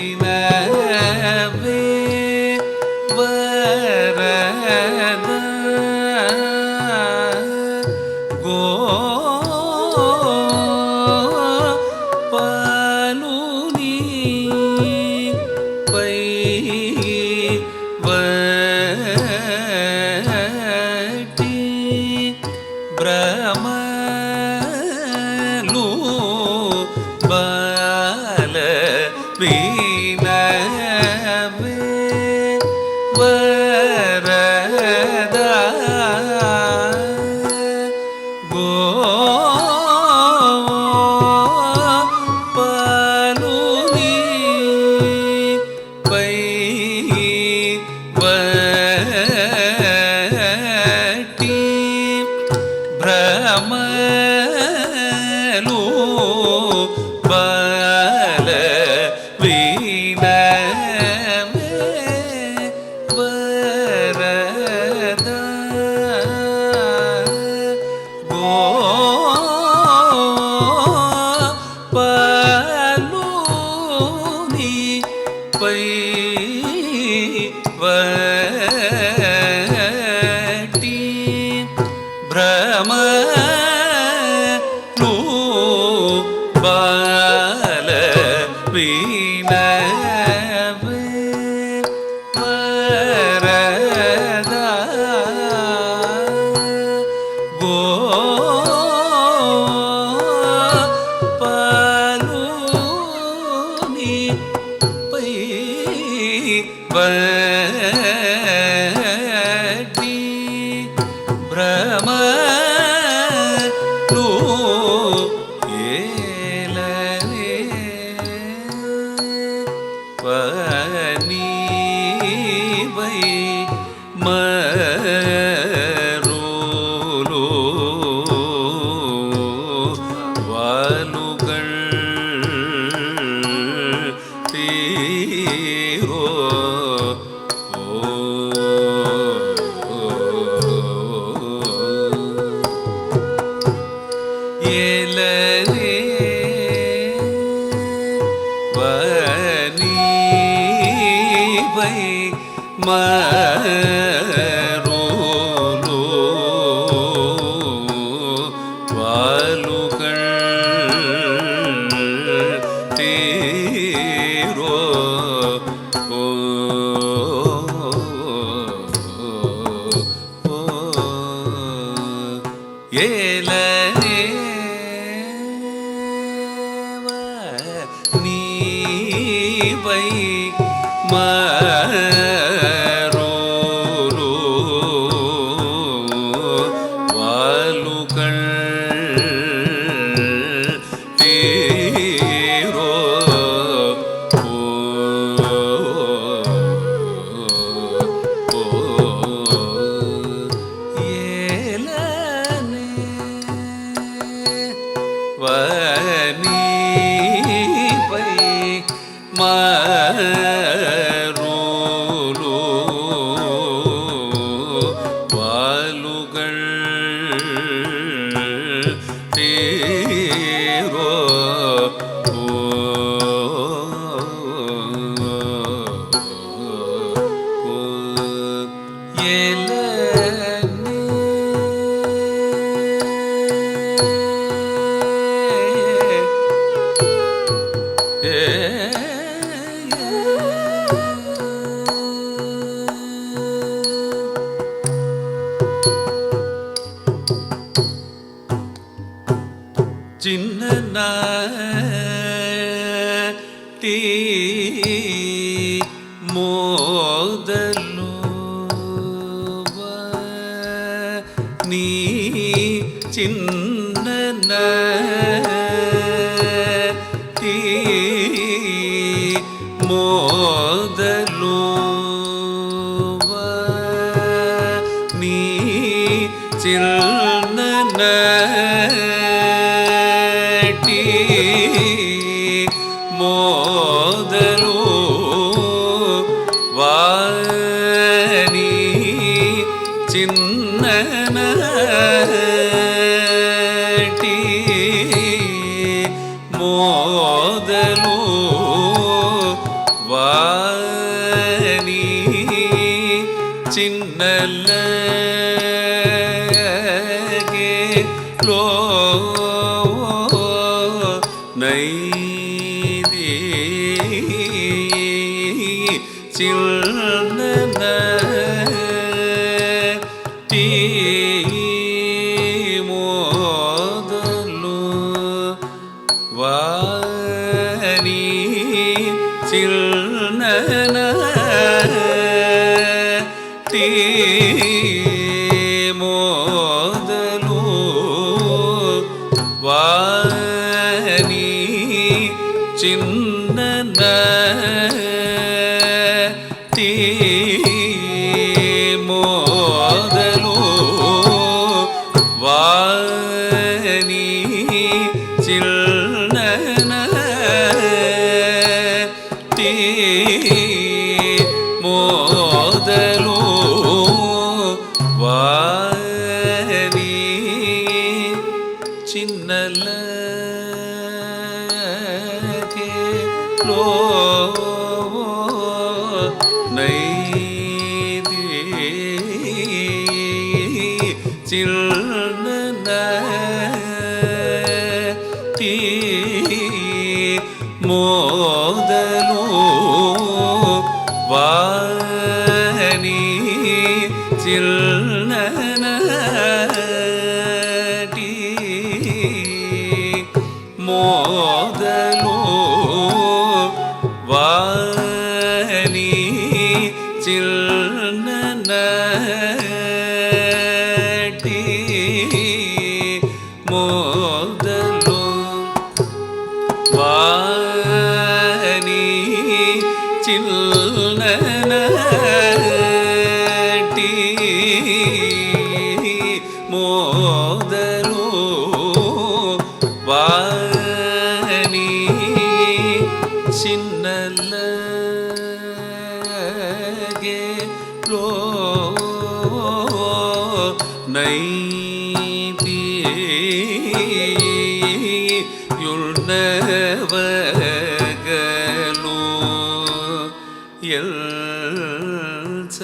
विनवे वरद Brahma பல வீணமே வரதா கோபாலூனி by வட்டி பிரம பால வீணவே வரதா கோபாலூனி by வட்டி பிரம ಚಿಲ್ನನ low ನೈದಿ ಚಿಲ್ನ ತೀ ಮೋದಲು ವಾನಿ ಚಿಲ್ನ ತೀ ಮೋದಲು ವಾನಿ ಚಿಲ್ನ ತೀ ಮೋದಲು ವಾನಿ ಚಿಲ್ನ ತೀ ಮೋದಲು ವಾನಿ ಚಿನ್ನಲಗೆ low ನೈತಿ ಯುಳ್ನವಗಲು ಎಲ್ಸ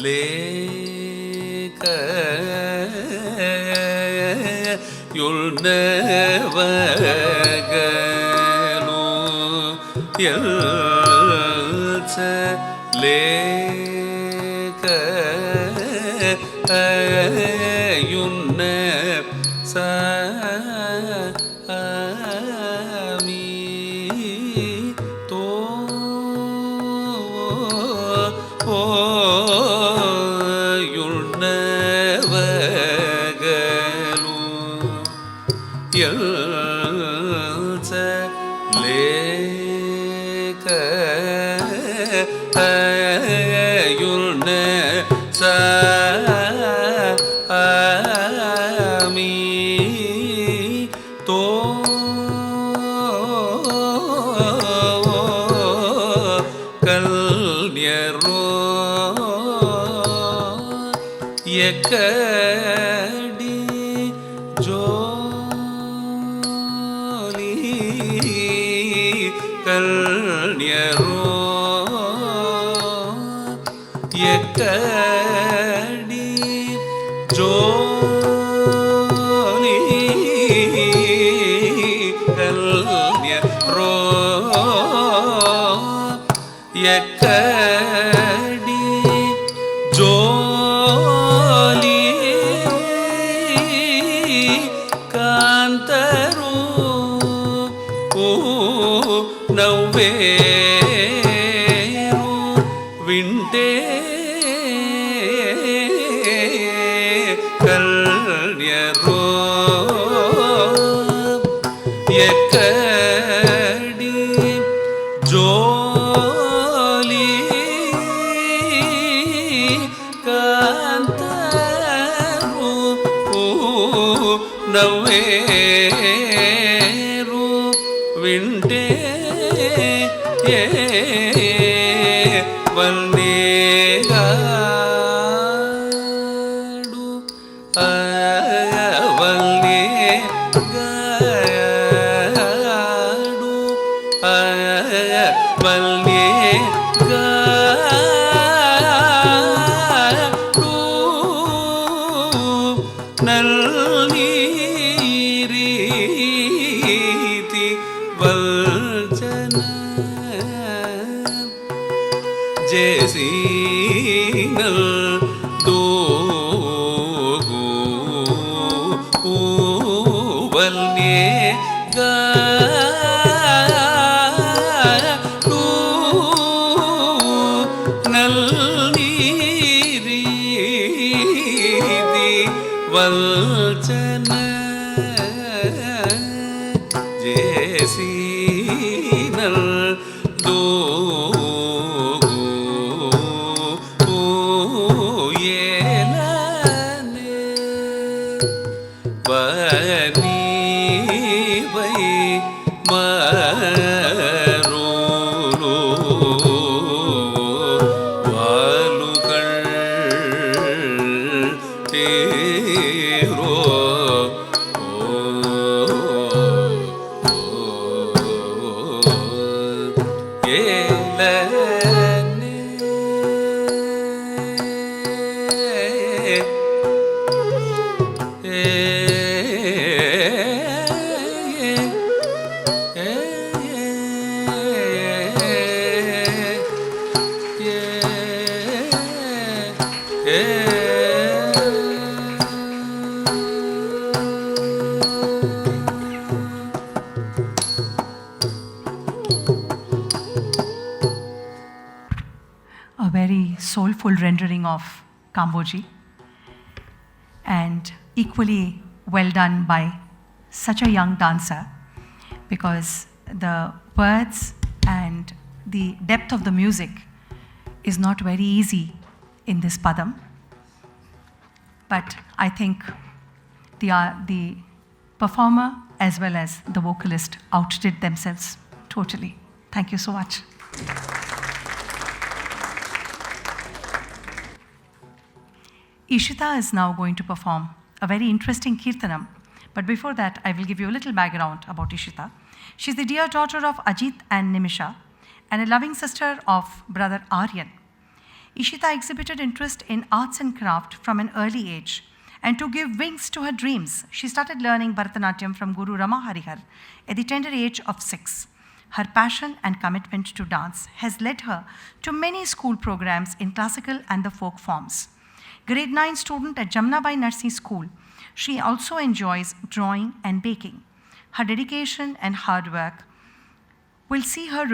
ಲೇಕ ಯುಳ್ನವಗಲು ಎಲ್ಸ ಲೇಕ ಯುನ್ನ ಸಾಮಿ ತೋ ಯುಳ್ನವಗಲು ಎಲ್ಸ ಲೇಕ ಯುಳ್ನ ಸಾಮಿ ತೋ ಕಲ್ಯರೋ ಎಕ್ಕಡಿ ಜೋಲಿ ಕಲ್ಯರೋ ಎಕ್ಕಡಿ ಜೋಲಿ ಕಲ್ಯರೋ ಎಕ್ಕಡಿ ಜೋಲಿ ಕಾಂತರು ನವ್ವೇರು ವಿಂಟೆ ಕಲ್ಯರೋ ಎಕ್ಕಡಿ ಜೋಲಿ ಕಾಂತರು ನವ್ವೇರು ವಿಂಟೆ ವಲ್ನೇಗಾಡು ವಲ್ನೇಗಾಡು ವಲ್ನೇಗಾಡು ನಲ್ನೀರೀತಿ ವಲ್ಜನ ಜೇಸಿನಲ್ ದೋಗು ವಲ್ನೇಗಾಡು ನಲ್ನೀರೀತಿ ವಲ್ಜನ ಜೇಸಿನಲ್ ದೋಗು ಏಲನೆ ಬನಿ ಬೈ ಮರೋಲು ವಾಲುಗಳು ತೇರೋ ಓ soulful rendering of Kamboji, and equally well done by such a young dancer, because the words and the depth of the music is not very easy in this padam. But I think the performer as well as the vocalist outdid themselves totally. Thank you so much. ISSHITA is now going to perform a very interesting kirtanam. But before that, I will give you a little background about ISSHITA. She's the dear daughter of Ajit and Nimisha, and a loving sister of brother Aryan. ISSHITA exhibited interest in arts and craft from an early age, and to give wings to her dreams, she started learning Bharatanatyam from Guru Rama Harihar at the tender age of 6. Her passion and commitment to dance has led her to many school programs in classical and the folk forms. Grade 9 student at Jamnabai Nursing School, she also enjoys drawing and baking. Her dedication and hard work will see her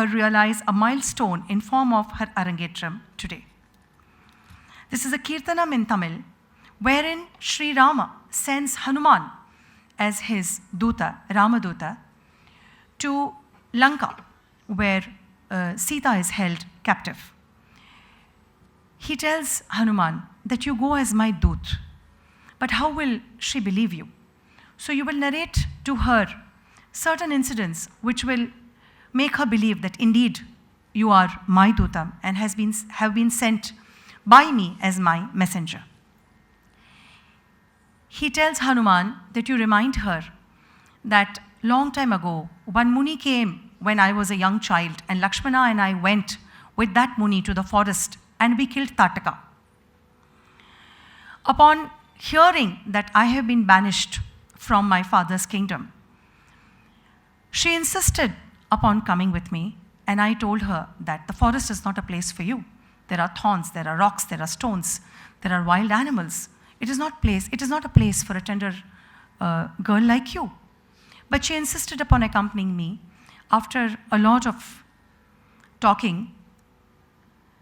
realize a milestone in form of her ARANGETRAM today. This is a kirtanam in Tamil, wherein Sri Rama sends Hanuman as his Duta, Ramaduta, to Lanka, where Sita is held captive. He tells Hanuman that you go as my Dut, but how will she believe you? So you will narrate to her certain incidents which will make her believe that indeed you are my Dutam and have been sent by me as my messenger. He tells Hanuman that you remind her that long time ago, one Muni came when I was a young child, and Lakshmana and I went with that Muni to the forest and we killed Tataka. Upon hearing that I have been banished from my father's kingdom, she insisted upon coming with me, and I told her that the forest is not a place for you. There are thorns, there are rocks, there are stones, there are wild animals. It is not a place for a tender girl like you. But she insisted upon accompanying me. After a lot of talking,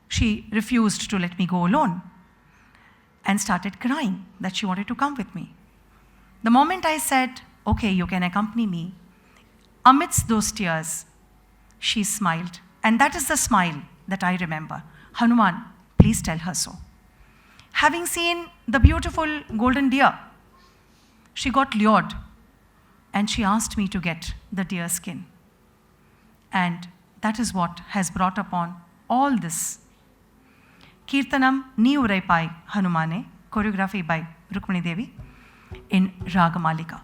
she refused to let me go alone and started crying that she wanted to come with me. The moment I said, okay, you can accompany me, amidst those tears, she smiled. And that is the smile that I remember. Hanuman, please tell her so. Having seen the beautiful golden deer, she got lured and she asked me to get the deer skin. And that is what has brought upon all this. Kirtanam Ni Uraipai Hanumane, choreography by Rukmani Devi, in Ragamalika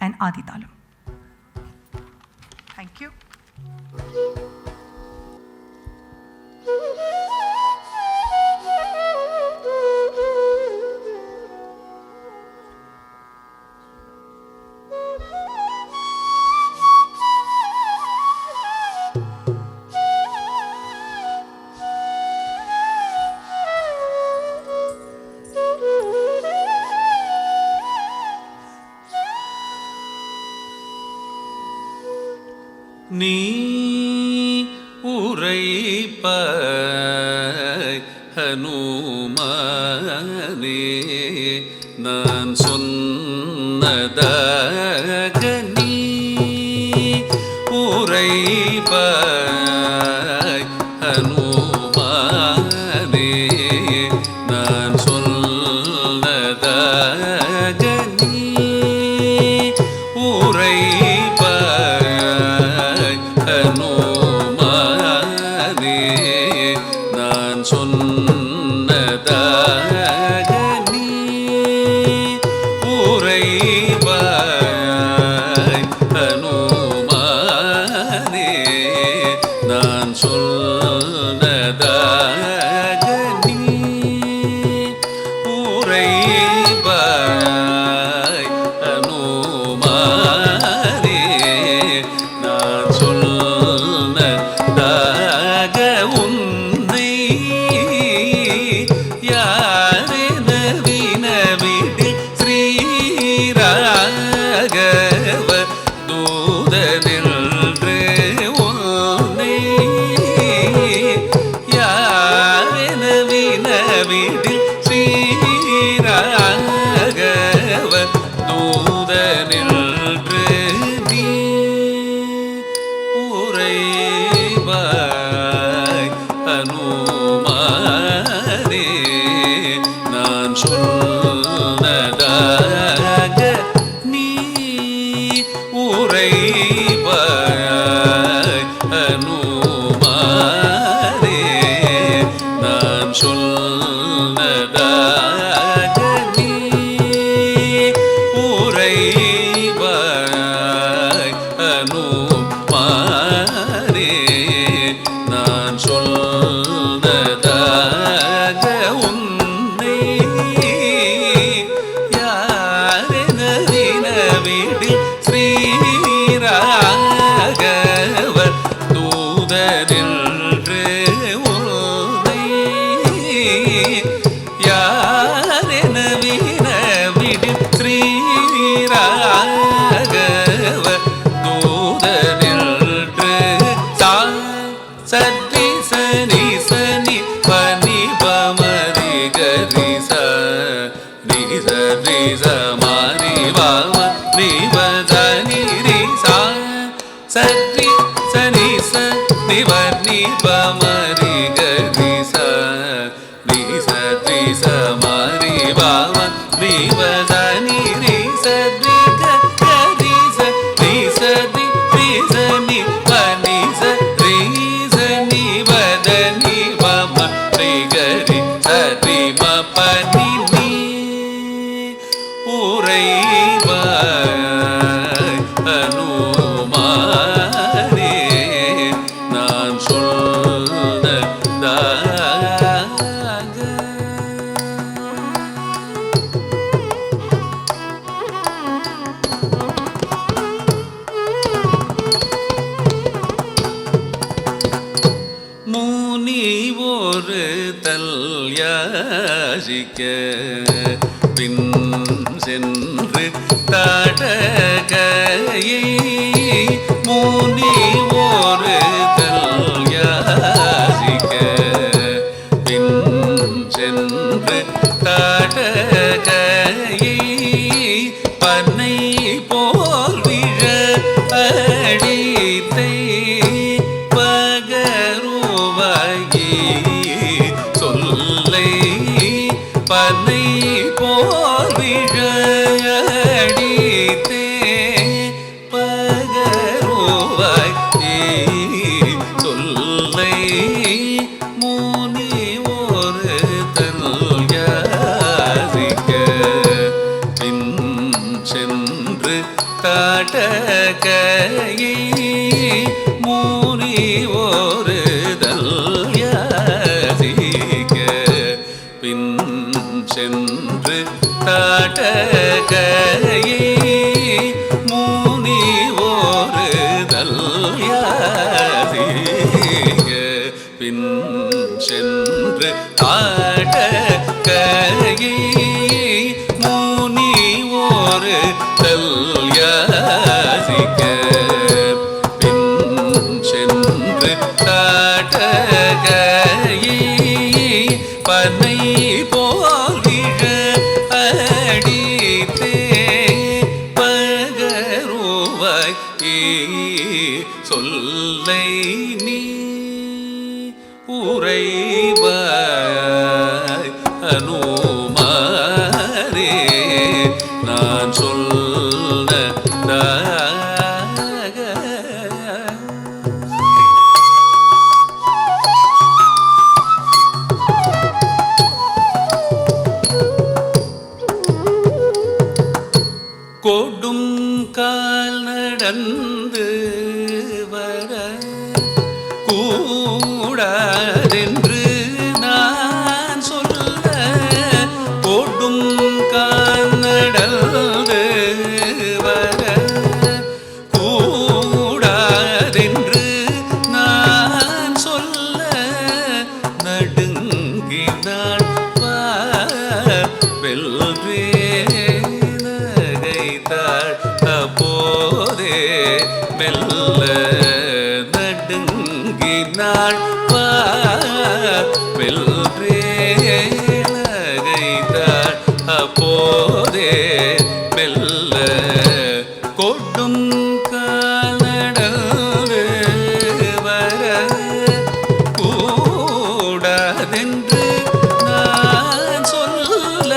and Aditalam. Thank you. நீ உரைப்பாய் ஹனுமானே, நான் சொன்னதாக நீ உரைப்பாய் ஹனுமானே, நான் சொன்னதாக நீ உரைப்பாய் ஹனுமானே, நான் சொன்னதாக நீ உரைப்பாய் ஹனுமானே, நான் சொன்னதாக நீ உரைப்பாய் ஹனுமானே, உரைவாய் அனுமாரே நான் சொன்னதாக நீ உரைவாய் அனுமாரே நான் சொன்னதாக உன்னை யாரென வினவிடில் ஸ்ரீராகவர் தூதரென்று உன்னை யாரென வினவிடில் ஸ்ரீராகவர் தூதரென்று சத்தி சனி சனி பனி பமரி கரி ரிச ரிச மாரி வாம ரிவதனி ரிசா சரி சனி சனி பனி பமரி கரி ரிச ரிச மாரி வாம ரிவதனி ரிச ரிக கரி ரிச ரிசனி பனி ரிசனி வதனி வம ரிகரி சரி ம பனி உரைவாய் அனுமாரே நான் சொன்னதாக முனி ஒரு தல்யாசிக்க பின் சென்று தடகையை முனி ஒரு தல்யாசிக்க பின் சென்று தடகையை பண்ணை போல் விழ அடித்தை பகருவாயி சொல்லை பண்ணை போல் விழ அடித்தே பகருவாயி சொல்லை முனி ஒரு தல்யாசிக்க பின் சென்று காட்டகையை முனி ஒரு தல்யாசிக்க பின் சென்று காட்டகையை முனி ஒரு தல்யாசிக்க பின் சென்று காட்டகையை முனி ஒரு தல்யாசிக்க பின் சென்று காட்டகையை பண்ணை போல் விழ அடித்தே பகருவாய் சொல்லை நீ உரைவாய் அனுமாரே நான் சொன்னதாக கொடும் கால் நடந்து வர கூடாதென்று நான் சொல்ல கொடும் கால் நடந்து வர கூடாதென்று நான் சொல்ல நடுங்கினாள் வெல்வே அப்போதே மெல்ல நடுங்கினாள் வெல்வே நகைத்தாள் அப்போதே மெல்ல கொடும் காலடல் வர கூடாதென்று நான் சொல்ல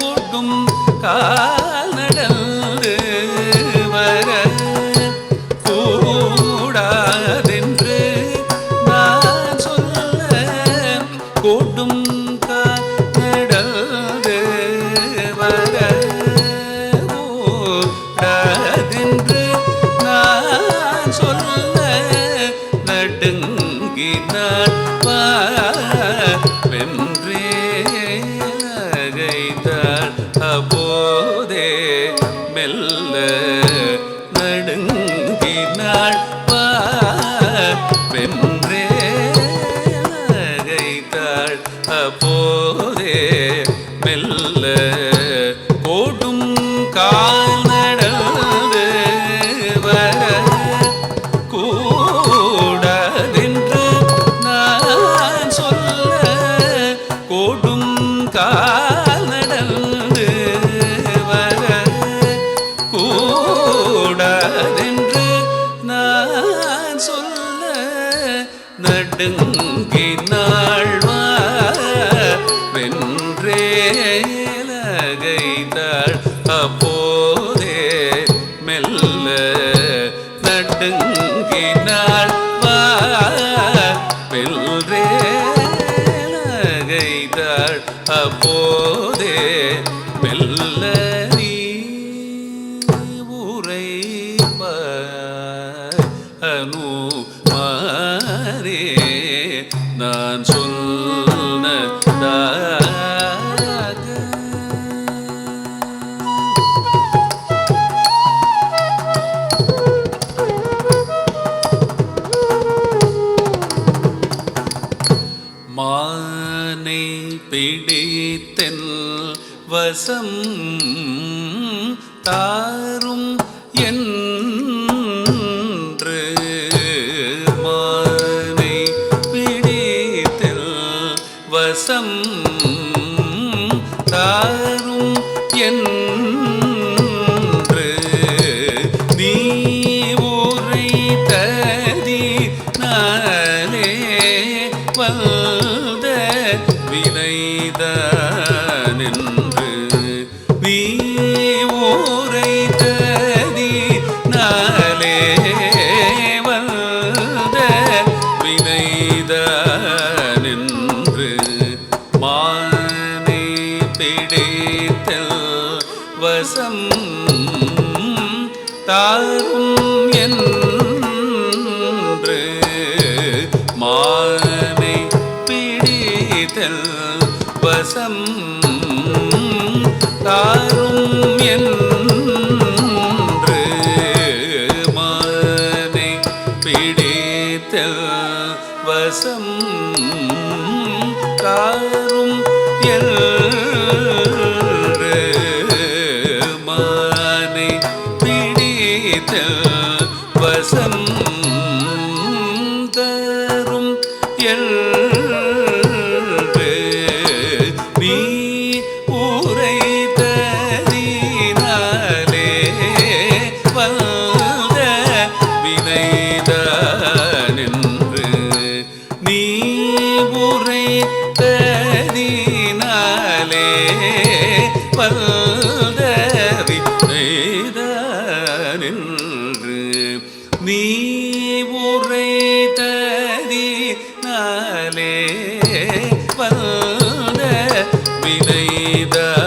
கொடும் காலடல் வர கூடாதென்று நான் சொல்ல நடுங்கினாள்வா வென்றேலகைத்தாள் அப்போதே மெல்ல நடுங்கினாள் வா வென்றேலகைத்தாள் அப்போதே மெல்ல நீ உரைப்பாய் அனுமாரே நான் சொன்னதாக மானை பிடித்தென் வசம் தாரும் என்று மானை பிடித்தென் வசம் தாரும் என்று நீ உரைத்ததினாலே வந்த வினைதானென்று நீ உரைத்ததினாலே வந்த வினைதானென்று மானை பிடித்தல் வசம் தாரும் என்று மானை பிடித்தல் வசம் தாரும் என்று மானை பிடித்தல் வசம் தாரும் என்று மானை பிடித்தல் வசம் தரும் என்று நீ உரைத்ததினாலே வந்த வினைதானென்று நீ உரைத்ததினாலே வந்த வினைதானென்று நீ உரைத்ததினாலே வந்த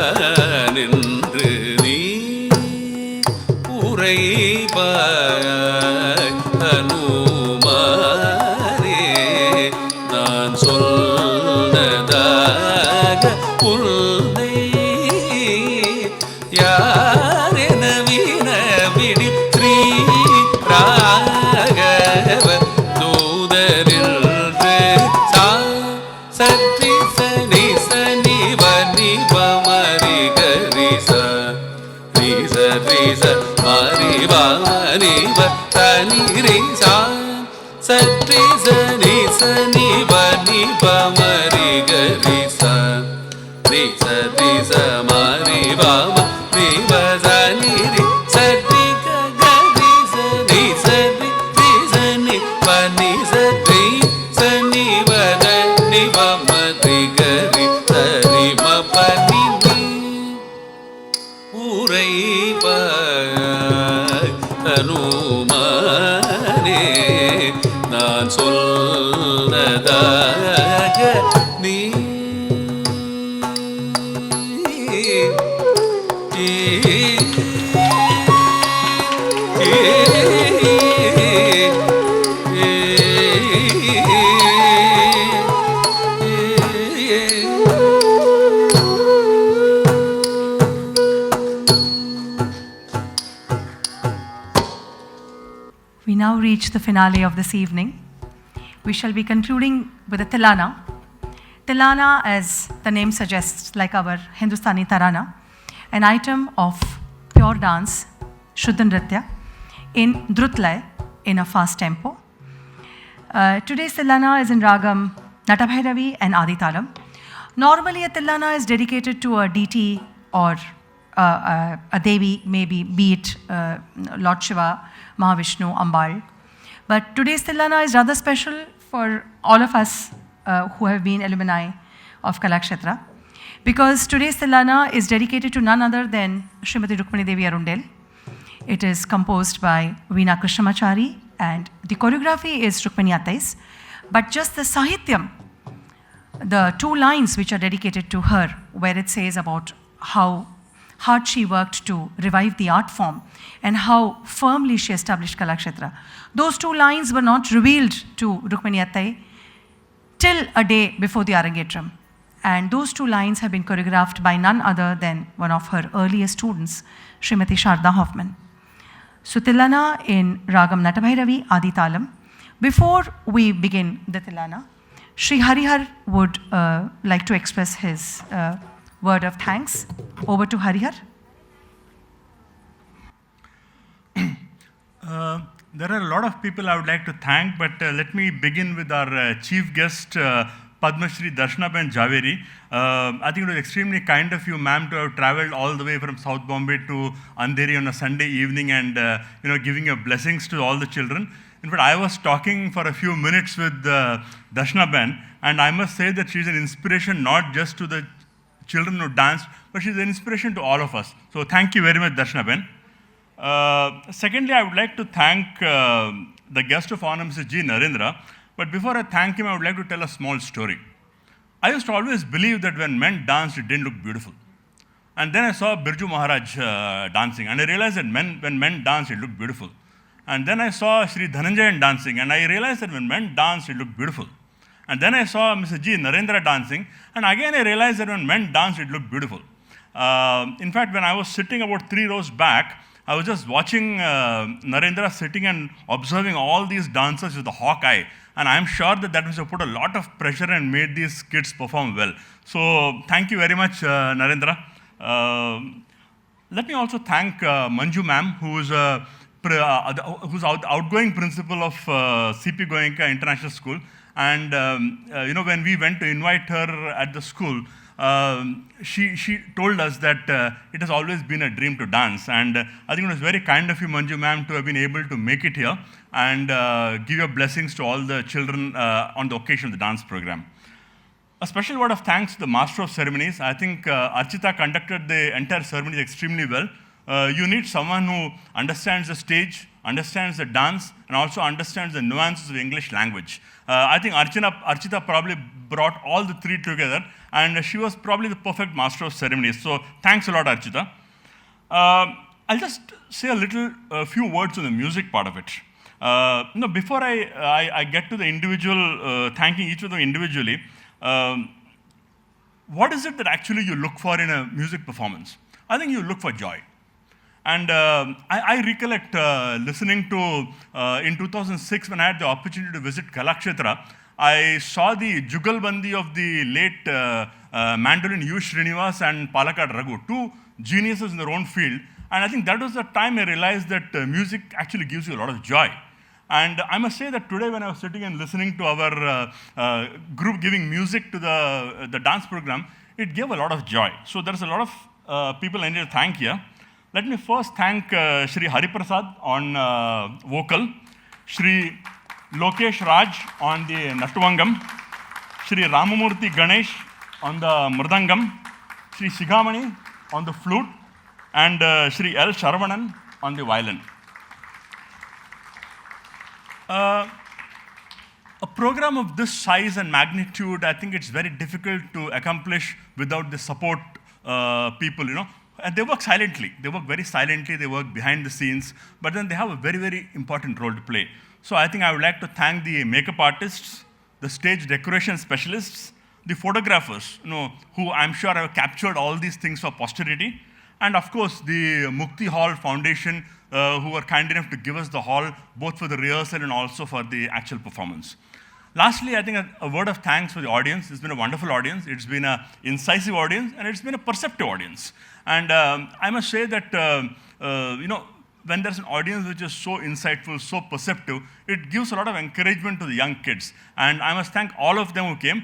வினைதானென்று நீ உரைப்பாய் அனுமாரே நான் சொன்னதாக உன்னை யாரென வினவிடில் ஸ்ரீ ராகவ தூதரின்று சற்றி சனி சனி வனி பமரி கரிச ரிச ரிச மரி வனி தனி ரிசா சற்றி சனி சனி வனி பமரி கரிச ரிச ரிச மரி வம ரிவ சனி ரி சரி கரி சரி சரி ரி சனி பனி சரி சனி வத நிவ மரி கரி சரி ம பனி உரைப்பாய் அனுமானே நான் சொன்னதாக நீ We now reach the finale of this evening. We shall be concluding with a Tilana. Tilana, as the name suggests, like our Hindustani Tarana, an item of pure dance, Shuddha Nritya, in Drutlay, in a fast tempo. Today's Tilana is in Ragam Natabhairavi and Aditalam. Normally, a Tilana is dedicated to a deity or a Devi, maybe be it Lord Shiva, Mahavishnu, Ambal. But today's Tilana is rather special for all of us who have been alumni of Kalakshetra, because today's Tilana is dedicated to none other than Srimati Rukmani Devi Arundel. It is composed by Veena Krishnamachari, and the choreography is Rukmani Attai's. But just the Sahityam, the 2 lines which are dedicated to her, where it says about how hard she worked to revive the art form and how firmly she established Kalakshetra. Those 2 lines were not revealed to Rukmani Attai till a day before the Arangetram. And those 2 lines have been choreographed by none other than one of her earliest students, Srimati Sharda Hoffman. So Tilana in Ragam Natabhairavi Adi Talam. Before we begin the Tilana, Sri Harihar would like to express his word of thanks. Over to Harihar. There are a lot of people I would like to thank, but let me begin with our chief guest, Padma Shri Darshanaben Javeri. I think it was extremely kind of you, ma'am, to have traveled all the way from South Bombay to Andheri on a Sunday evening and giving your blessings to all the children. In fact, I was talking for a few minutes with Darshanaben, and I must say that she's an inspiration not just to the children who dance, but she's an inspiration to all of us. So thank you very much, Darshanaben. Secondly, I would like to thank the guest of honor, Mr. G. Narendra. But before I thank him, I would like to tell a small story. I used to always believe that when men danced, it didn't look beautiful. And then I saw Birju Maharaj dancing, and I realized that when men danced, it looked beautiful. And then I saw Sri Dhananjayan dancing, and I realized that when men danced, it looked beautiful. And then I saw Mr. G. Narendra dancing, and again I realized that when men danced, it looked beautiful. In fact, when I was sitting about 3 rows back, I was just watching Narendra sitting and observing all these dancers with the hawk eye. And I'm sure that must have put a lot of pressure and made these kids perform well. So thank you very much, Narendra. Let me also thank Manju ma'am, who's outgoing principal of CP Goenka International School. And when we went to invite her at the school, she told us that it has always been a dream to dance. And I think it was very kind of you, Manju ma'am, to have been able to make it here and give your blessings to all the children on the occasion of the dance program. A special word of thanks to the Master of Ceremonies. I think Archita conducted the entire ceremony extremely well. You need someone who understands the stage, understands the dance, and also understands the nuances of the English language. I think Archita probably brought all the 3 together, and she was probably the perfect Master of Ceremonies. So thanks a lot, Archita. I'll just say a few words on the music part of it. Before I get to the individual, thanking each of them individually, what is it that actually you look for in a music performance? I think you look for joy. And I recollect listening to, in 2006, when I had the opportunity to visit Kalakshetra, I saw the Jugalbandi of the late mandolin U. Srinivas and Palakkad Raghu, 2 geniuses in their own field. And I think that was the time I realized that music actually gives you a lot of joy. And I must say that today when I was sitting and listening to our group giving music to the dance program, it gave a lot of joy. So there's a lot of people I need to thank here. Let me first thank Shri Hariprasad on vocal, Shri Lokesh Raj on the Natuvangam, Shri Ramamurthy Ganesh on the Mridangam, Shri Shigamani on the flute, and Shri L. Sharavanan on the violin. A program of this size and magnitude, I think it's very difficult to accomplish without the support people, And they work silently. They work very silently. They work behind the scenes. But then they have a very, very important role to play. So I think I would like to thank the makeup artists, the stage decoration specialists, the photographers, who I'm sure have captured all these things for posterity. And of course, the Mukti Hall Foundation, who were kind enough to give us the hall, both for the rehearsal and also for the actual performance. Lastly, I think a word of thanks for the audience. It's been a wonderful audience. It's been an incisive audience, and it's been a perceptive audience. And I must say that, when there's an audience which is so insightful, so perceptive, it gives a lot of encouragement to the young kids. And I must thank all of them who came.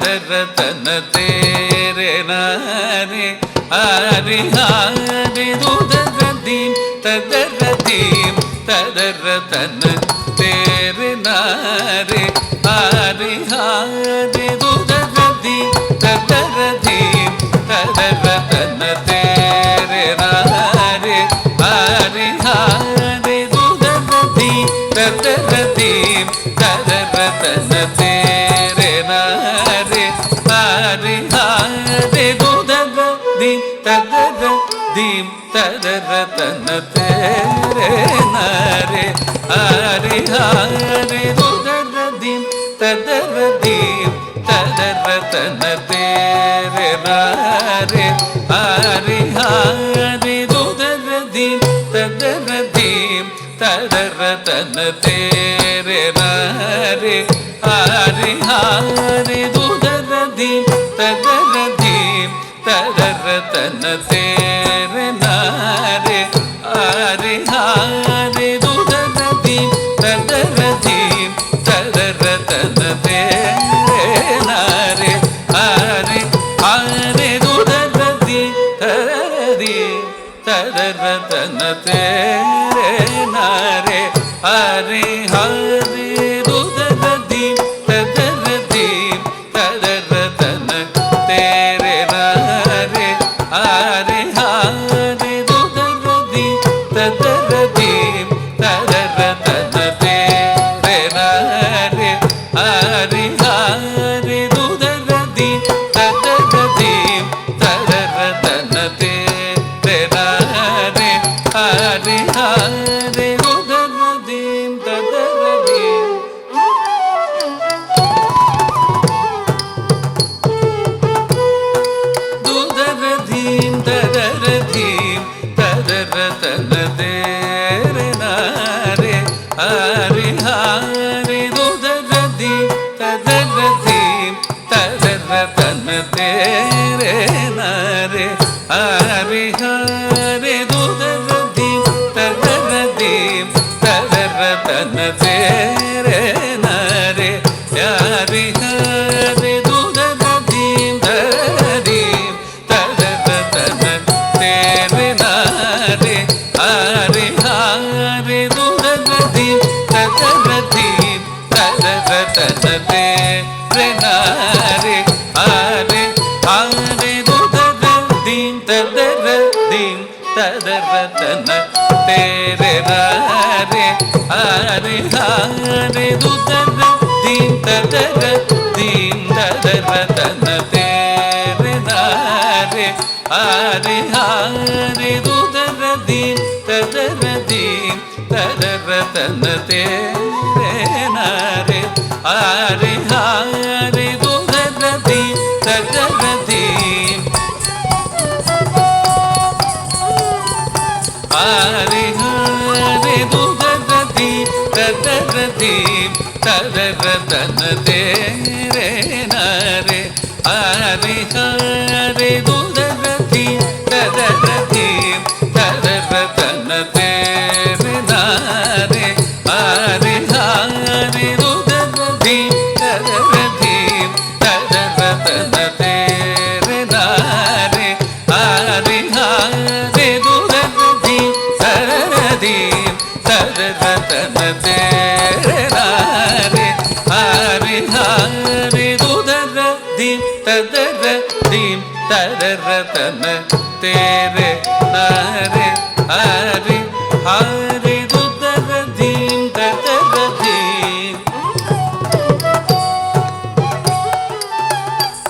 தன தேரே நாரே ஆரி Harry துதரதீம் ததரதீம் ததர தன தேரே நாரே ஆரி Harry துதரதீம் ததரதீம் ததர தன தேரே நாரே ஆரி Harry துதரதீம் ததரதீம் ததர தன தேரே நாரே ஆரி Harry துதரதீம் ததரதீம் ததர தன தேரே நாரே ஆரி Harry துதரதீம் ததரதீம் ததர தன தேரே நாரே ஆரி Harry துதரதீம் ததரதீம் ததர தன தேரே நாரே ஆரி Harry துதரதீம் ததரதீம் ததர தன தேரே நாரே ஆரி Harry துதரதீம் ததரதீம் ததர தன தேரே நாரே ஆரி Harry துதரதீம் ததரதீம் ததர தன தேரே நாரே ஆரி ஹாரி துதரதீம் ததரதீம் ததர தன தேரே நாரே ஆரி ஹாரி துதரதீம் ததரதீம் ததர தன தேரே நாரே ஆரி ஹாரி துதரதீம் ததரதீம் ததர தன தேரே நாரே ஆரி ஹாரி துதரதீம் ததரதீம் துதரதீம் ததரதீம் ததர தன தேரே நாரே ஆரி ஹாரி துதரதீம் ததரதீம் ததர தன தேரே நாரே ஆரி ஹாரி துதரதீம் ததரதீம் ததர தன தேரே நாரே ஆரி ஹாரி துதரதீம் ததரதீம் ததர தன தேரே நாரே ஆரி ஹாரி துதரதீம் ததரதீம் ததர தன தேரே நாரே ஆரி ஹாரி துதரதீம் ததரதீம் ததர தன தேரே நாரே ஆரி ஹாரி துதரதீம் ததரதீம் ததர தன தேரே நாரே ஆரி ஹாரி துதரதீம் ததரதீம் ததர தன தேரே நாரே ஆரி ஹாரி துதரதீம் ததரதீம் ஆரி ஹாரி துதரதீம் ததரதீம் ததர தன தேரே நாரே ஆரி ஹாரி துதரதீம் ததரதீம் ததர தன தேரே நாரே ஆரி ஹாரி துதரதீம் ததரதீம் ததர தன தேரே நாரே ஆரி ஹாரி துதரதீம் ததரதீம் ததர தன தேரே நாரே ஆரி ஹாரி துதரதீம் ததரதீம் ததர தன தேரே நாரே ஆரி ஹாரி துதரதீம் ததரதீம்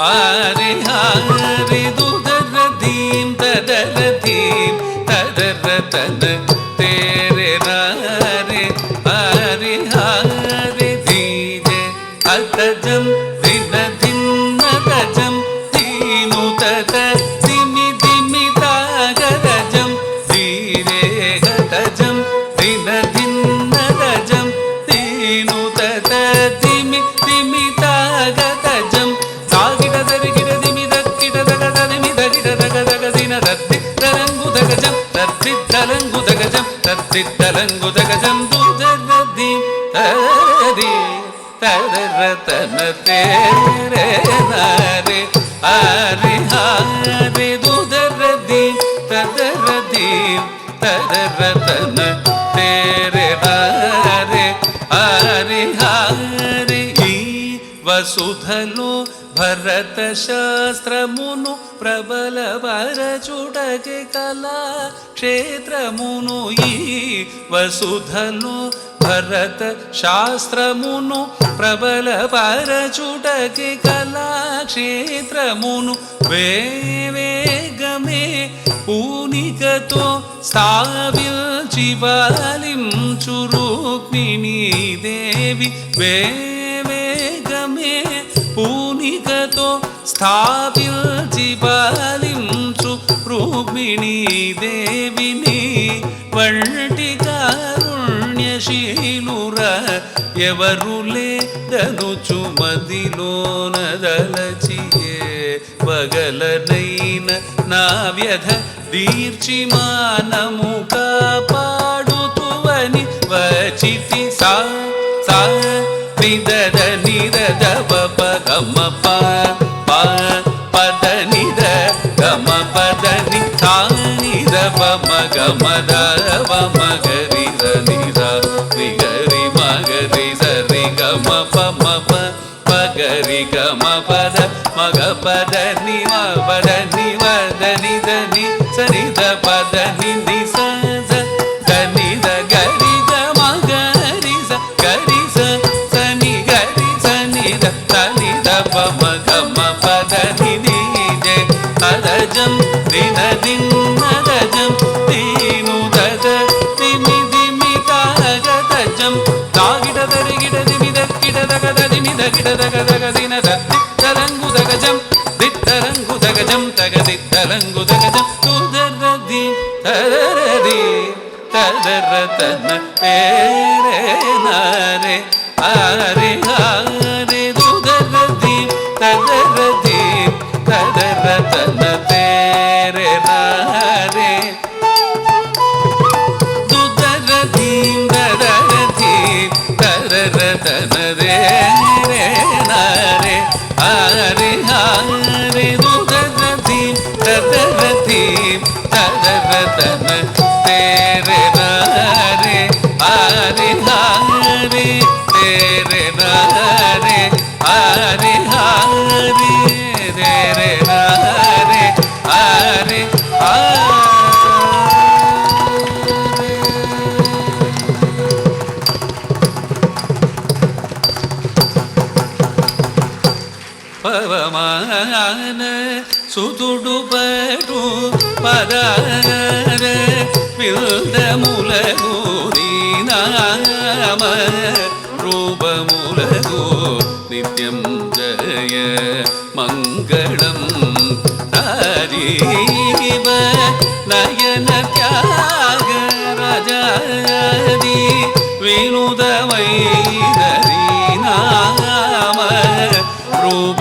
ஆரி ஹாரி துதரதீம் ததரதீம் ததர தன தேரே நாரே ஆரி ஹாரி தீஜே அத்தஜம் தினதின்னதஜம் தீமுதத திமி திமிதாகதஜம் தீரேகதஜம் தினதின்னதஜம் தீனுதத திமி திமிதாகதஜம் தாகிடதரிகிட திமிதக்கிடதகதமிதகிடதகதகதினதத்தி தலங்குதகஜம் தத்தி தலங்குதகஜம் தத்தி தலங்குதகஜம் துதரதீம் ததரதீம் తదరతన తేరే నరే హరి హరి దుదరది తదరది తదరతన తేరే నరే హరి హరి ఈ వసుధలో భరత శాస్త్రమును ప్రబల వరచుటకి కళా క్షేత్రమును ఈ వసుధలో భరత శాస్త్రమును ప్రబల పరచుటకి కళా క్షేత్రమును వేగమే పూనికతో స్థావిల్చి పాలించు రుక్మిణీ దేవి వేగమే పూనికతో స్థాపిల్చి పాలించు రుక్మిణీ దేవిని వంటి కారుణ్యశీలుర ఎవరు లేదనుచు మదిలోనదలచియే పగలనైన నా వ్యధ దీర్చి మానము కాపాడుతువని వచితి సా సా నిదద నిదద పప గమ ప పద నిద గమ పద ని తా నిద పమ గమ ద పమ గరి ద నిద రి గరి మ గరి స రి గమ పమ ప గరి గమ పద మగ పద ని మ పద ని వ ద ని ద ని స ని ద పద ని ని స స ద ని ద గరి ద మ గరి స గరి స స ని గరి స ని ద త ని ద ప మ గ మ పద ని ని జే అదజం దిన దిన్న దజం దీను దద దిమి దిమి తాగదజం తాగిడ దరిగిడ దిమి దక్కిడ దగ దదిమి దగిడ దగ దగ దిన దత్తి తరంగు దగజం దిత్తరంగు దగజం తగ దిత్తరంగు దగజం తుదరది తదరది తదరతన పేరే నారే ఆరే ఆరే దుదరది తదరది తదరతన పేరే నారే దుదరది దదరది తదరతన రే రే నారే ఆరే ఆరే దుదరది తదరది తదరతన తేరే నారే ఆరే ఆరే తేరే నారే ఆరే ఆరే తేరే నారే ఆరే పవమాన సుతుడు పటు పదార విల్దములగు నామ రూపములగు నిత్యం జయ మంగళం హరివ నయన త్యాగ రాజాది వినుదమై నామ రూప